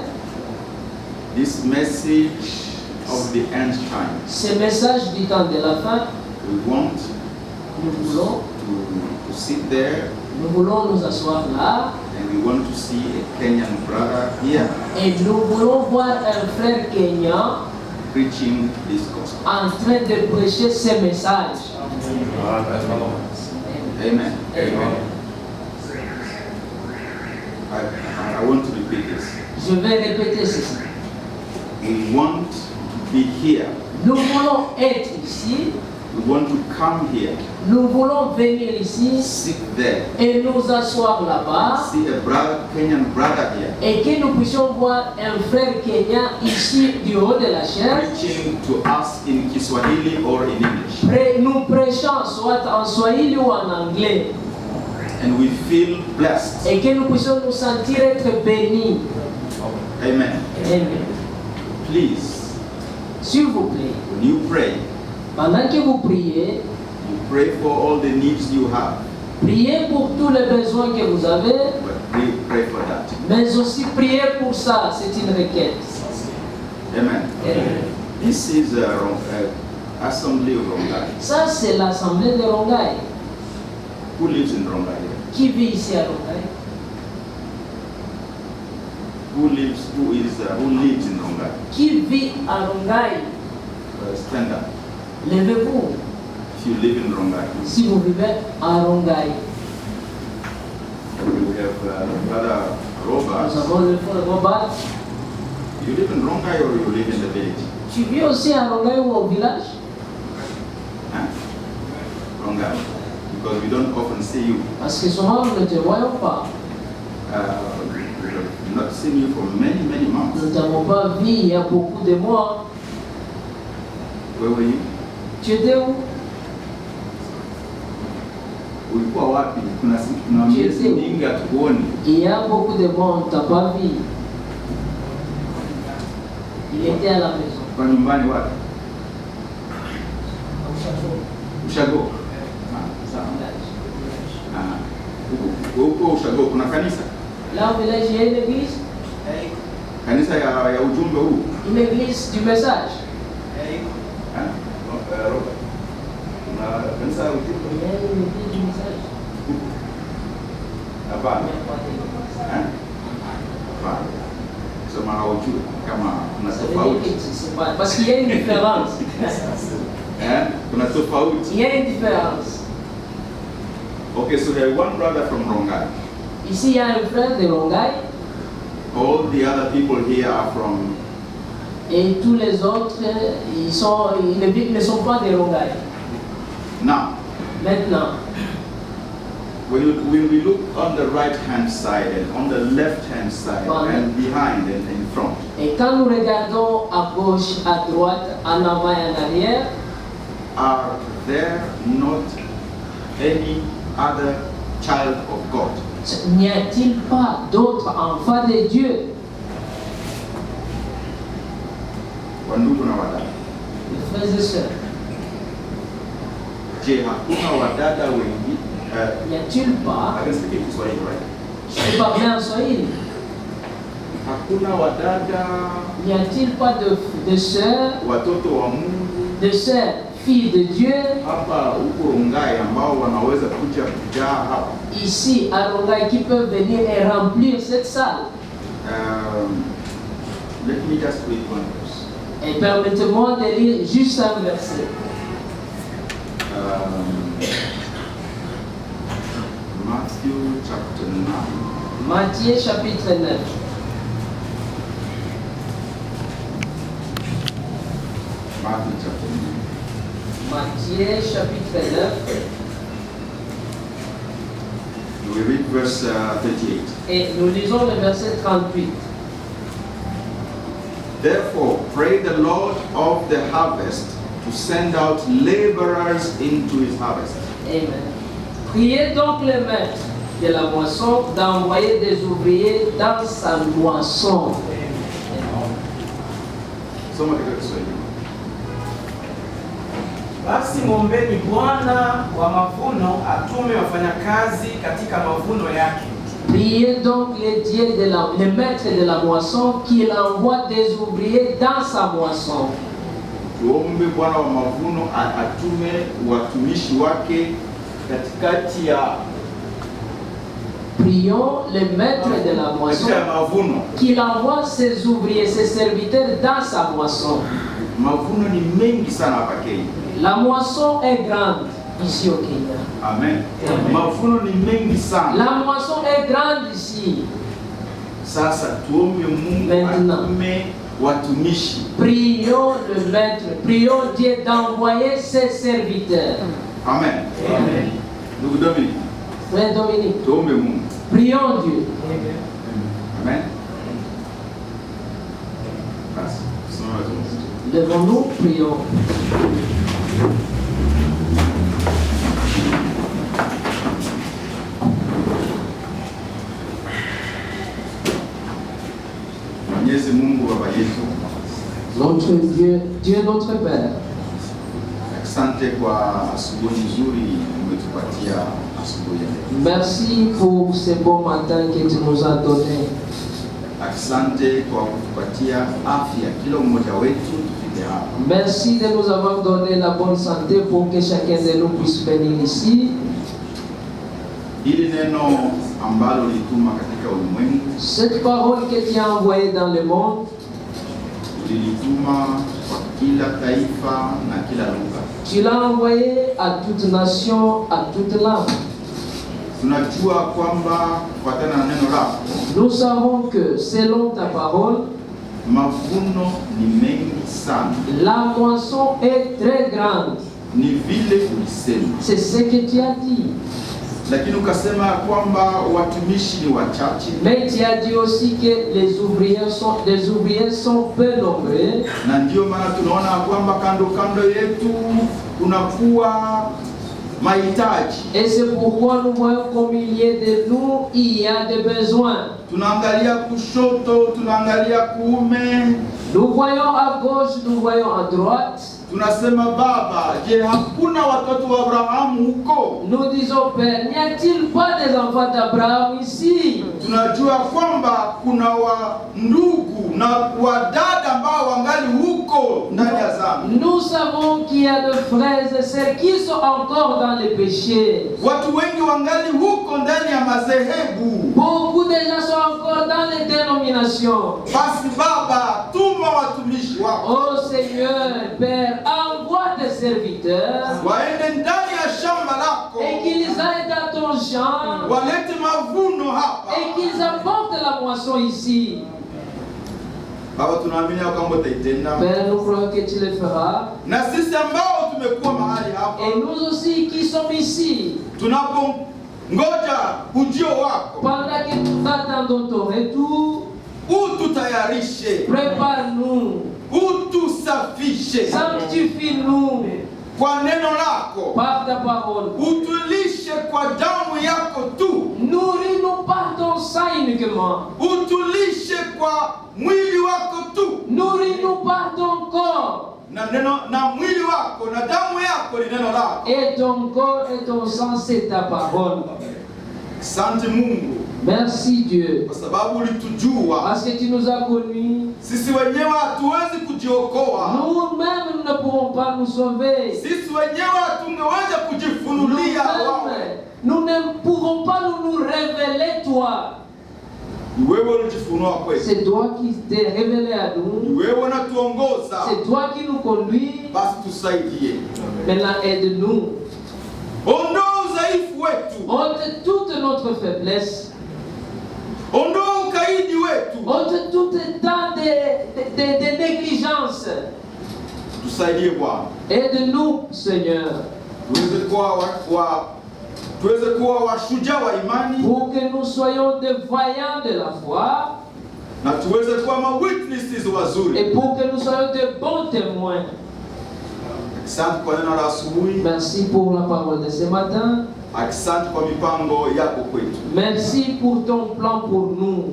This message of the end time.
Ce message du temps de la fin.
Nous voulons to sit there.
Nous voulons nous asseoir là.
And we want to see a Kenyan brother here.
Et nous voulons voir un frère kenyan
preaching this gospel.
En train de prêcher ce message.
Amen. Amen. I want to repeat this.
Je vais répéter ceci.
We want to be here.
Nous voulons être ici.
We want to come here.
Nous voulons venir ici.
Sit there.
Et nous asseoir là-bas.
See a brother, Kenyan brother here.
Et que nous puissions voir un frère kenyan ici du haut de la chair.
Preaching to us in Kiswahili or in English.
Nous prêchons soit en Swahili ou en anglais.
And we feel blessed.
Et que nous puissions nous sentir être bénis.
Amen.
Amen.
Please.
S'il vous plaît.
When you pray.
Pendant que vous priez.
You pray for all the needs you have.
Priez pour tous les besoins que vous avez.
But pray for that.
Mais aussi priez pour ça, c'est une requête.
Amen.
Amen.
This is assembly of Rongai.
Ça c'est l'assemblée de Rongai.
Who lives in Rongai?
Qui vit ici à Rongai?
Who lives in Rongai?
Qui vit à Rongai?
Stand up.
Levez-vous.
If you live in Rongai,
Si vous vivez à Rongai,
we have Brother
nous
Robert.
avons le frère Robert.
You live in Rongai or you live in the village?
Tu vis aussi à Rongai ou au village?
Huh? Rongai. Because we don't often see you.
Parce que souvent nous ne te voyons pas.
We have not seen you for many, many months.
Nous ne t'avons pas vu il y a beaucoup de mois.
Where were you?
Tu étais où?
Ulikuwa wapi? Kuna miezi mingi hatukuoni.
Il y a beaucoup de mois, on ne t'a pas vu. Il était à la maison.
Kwa nyumbani wapi? Ushago. Sawa. Huko Ushago kuna kanisa?
Là au village, il y a une église.
Kanisa ya ujumbe huu?
Une église du message.
Robert. Kuna kanisa ya ujumbe?
Il y a une église du message.
Hapana.
Il n'y a pas d'église.
Hapana. Sema haujui kama kuna
Ça veut
tofauti.
dire que c'est pas- Parce qu'il y a une différence.
Kuna tofauti.
Il y a une différence.
Okay, so there is one brother from Rongai.
Ici, il y a un frère de Rongai
All the other people here are from.
et tous les autres, ils ne sont pas de Rongai.
Now,
Maintenant,
when we look on the right-hand side and on the left-hand side and behind and in front,
et quand nous regardons à gauche, à droite, en avant et en arrière,
are there not any other child of God?
n'y a-t-il pas d'autres enfants de Dieu?
Wandugu na wadada.
Les frères et sœurs,
Je, hakuna wadada wengi?
n'y a-t-il pas,
I can speak in Kiswahili, right?
je peux parler en Swahili,
Hakuna wadada,
n'y a-t-il pas de sœurs,
watoto wa Mungu
de sœurs, filles de Dieu,
hapa huko Rongai ambao wanaweza kuja kujaa hapa?
ici à Rongai, qui peuvent venir et remplir cette salle?
Let me just read one verse.
Et permettez-moi de lire juste un verset.
Matthew chapter 9.
Matthieu chapitre 9.
Matthew chapter 9.
Matthieu chapitre 9.
We read verse 38.
Et nous lisons le verset 38.
Therefore, pray the Lord of the harvest to send out laborers into his harvest.
Amen. Priez donc le maître de la moisson d'envoyer des ouvriers dans sa moisson.
Soma katika Kiswahili.
Basi mwombeni Bwana wa mavuno atume wafanyakazi katika mavuno yake.
Priez donc le maître de la moisson qu'il envoie des ouvriers dans sa moisson.
Tuombe Bwana wa mavuno atume watumishi wake katikati ya
Prions le maître de la moisson
mavuno.
qu'il envoie ses ouvriers, ses serviteurs dans sa moisson.
Mavuno ni mengi sana hapa Kenya.
La moisson est grande ici au Kenya.
Amen.
Amen.
Mavuno ni mengi sana.
La moisson est grande ici.
Sasa tuombe Mungu
Maintenant.
atume watumishi.
Prions le maître, prions Dieu d'envoyer ses serviteurs.
Amen.
Amen.
Ndugu Dominic,
Frère Dominique,
tuombe Mungu.
prions Dieu.
Amen. Basi, simama tuombe.
Levons-nous, prions.
Mwenyezi Mungu Baba yetu,
Notre Dieu, Dieu notre Père,
asante kwa asubuhi nzuri umetupatia asubuhi ya leo.
merci pour ce beau matin que tu nous as donné.
Asante kwa kutupatia afya kila mmoja wetu tufike hapa.
Merci de nous avoir donné la bonne santé pour que chacun de nous puisse venir ici.
Hili neno ambalo ulituma katika ulimwengu,
Cette parole que tu as envoyée dans le monde,
ulilituma kwa kila taifa na kila lugha.
Tu l'as envoyé à toute nation, à toute langue.
Tunajua kwamba kufuatana na neno lako
Nous savons que selon ta parole,
mavuno ni mengi sana.
la moisson est très grande.
Ni vile ulisema.
C'est ce que tu as dit.
Lakini ukasema kwamba watumishi ni wachache.
Mais tu as dit aussi que les ouvriers sont peu nombreux.
Na ndio maana tunaona kwamba kando kando yetu kunakuwa mahitaji.
Et c'est pourquoi nous voyons qu'au milieu de nous, il y a des besoins.
Tunaangalia kushoto, tunaangalia kuume.
Nous voyons à gauche, nous voyons à droite.
Tunasema Baba, je, hakuna watoto wa Abrahamu huko?
Nous disons Père, n'y a-t-il pas des enfants d'Abraham ici?
Tunajua kwamba kuna wa ndugu na wadada ambao wangali huko ndani ya dhambi.
Nous savons qu'il y a des frères et sœurs qui sont encore dans les péchés.
Watu wengi wangali huko ndani ya madhehebu.
Beaucoup de gens sont encore dans les dénominations.
Basi Baba, tuma watumishi wako.
Oh Seigneur, Père, envoie tes serviteurs
Waende ndani ya shamba lako.
et qu'ils aillent dans ton champ
Walete mavuno hapa.
et qu'ils apportent la moisson ici.
Baba, tunaamini kwamba utaitenda.
Père, nous croyons que tu le feras.
Na sisi ambao tumekuwa mahali hapa,
Et nous aussi qui sommes ici,
tunapongoja ujio wako,
pendant que nous attendons ton retour,
ututayarishe,
prépare-nous,
utusafishe
sanctifie-nous
kwa neno lako,
par ta parole.
utulishe kwa damu yako tu,
Nourris-nous par ton sang uniquement.
utulishe kwa mwili wako tu,
Nourris-nous par ton corps.
na neno na mwili wako na damu yako ni neno lako.
Et ton corps et ton sang, c'est ta parole.
Asante Mungu,
Merci Dieu.
kwa sababu ulitujua.
Parce que tu nous as connus.
Sisi wenyewe hatuwezi kujiokoa.
Nous-mêmes, nous ne pourrons pas nous sauver.
Sisi wenyewe hatungeweza kujifunulia wawe.
Nous ne pouvons pas nous révéler toi.
Ni wewe ulijifunua kwetu.
C'est toi qui t'es révélé à nous.
Ni wewe unatuongoza.
C'est toi qui nous conduis.
Basi tusaidie.
Maintenant, aide-nous.
Ondoa udhaifu wetu.
Ôte toute notre faiblesse.
Ondoa ukaidi wetu.
Ôte tout temps de négligence.
Tusaidie Bwana.
Aide-nous, Seigneur.
Tuweze kuwa washujaa wa imani.
Pour que nous soyons des voyants de la foi.
Na tuweze kuwa ma-witnesses wazuri.
Et pour que nous soyons de bons témoins.
Asante kwa neno la asubuhi.
Merci pour la parole de ce matin.
Asante kwa mipango yako kwetu.
Merci pour ton plan pour nous.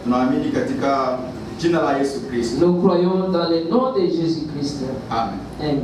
Tunaamini katika jina la Yesu Kristo.
Nous croyons dans le nom de Jésus-Christ.
Amen.
Amen.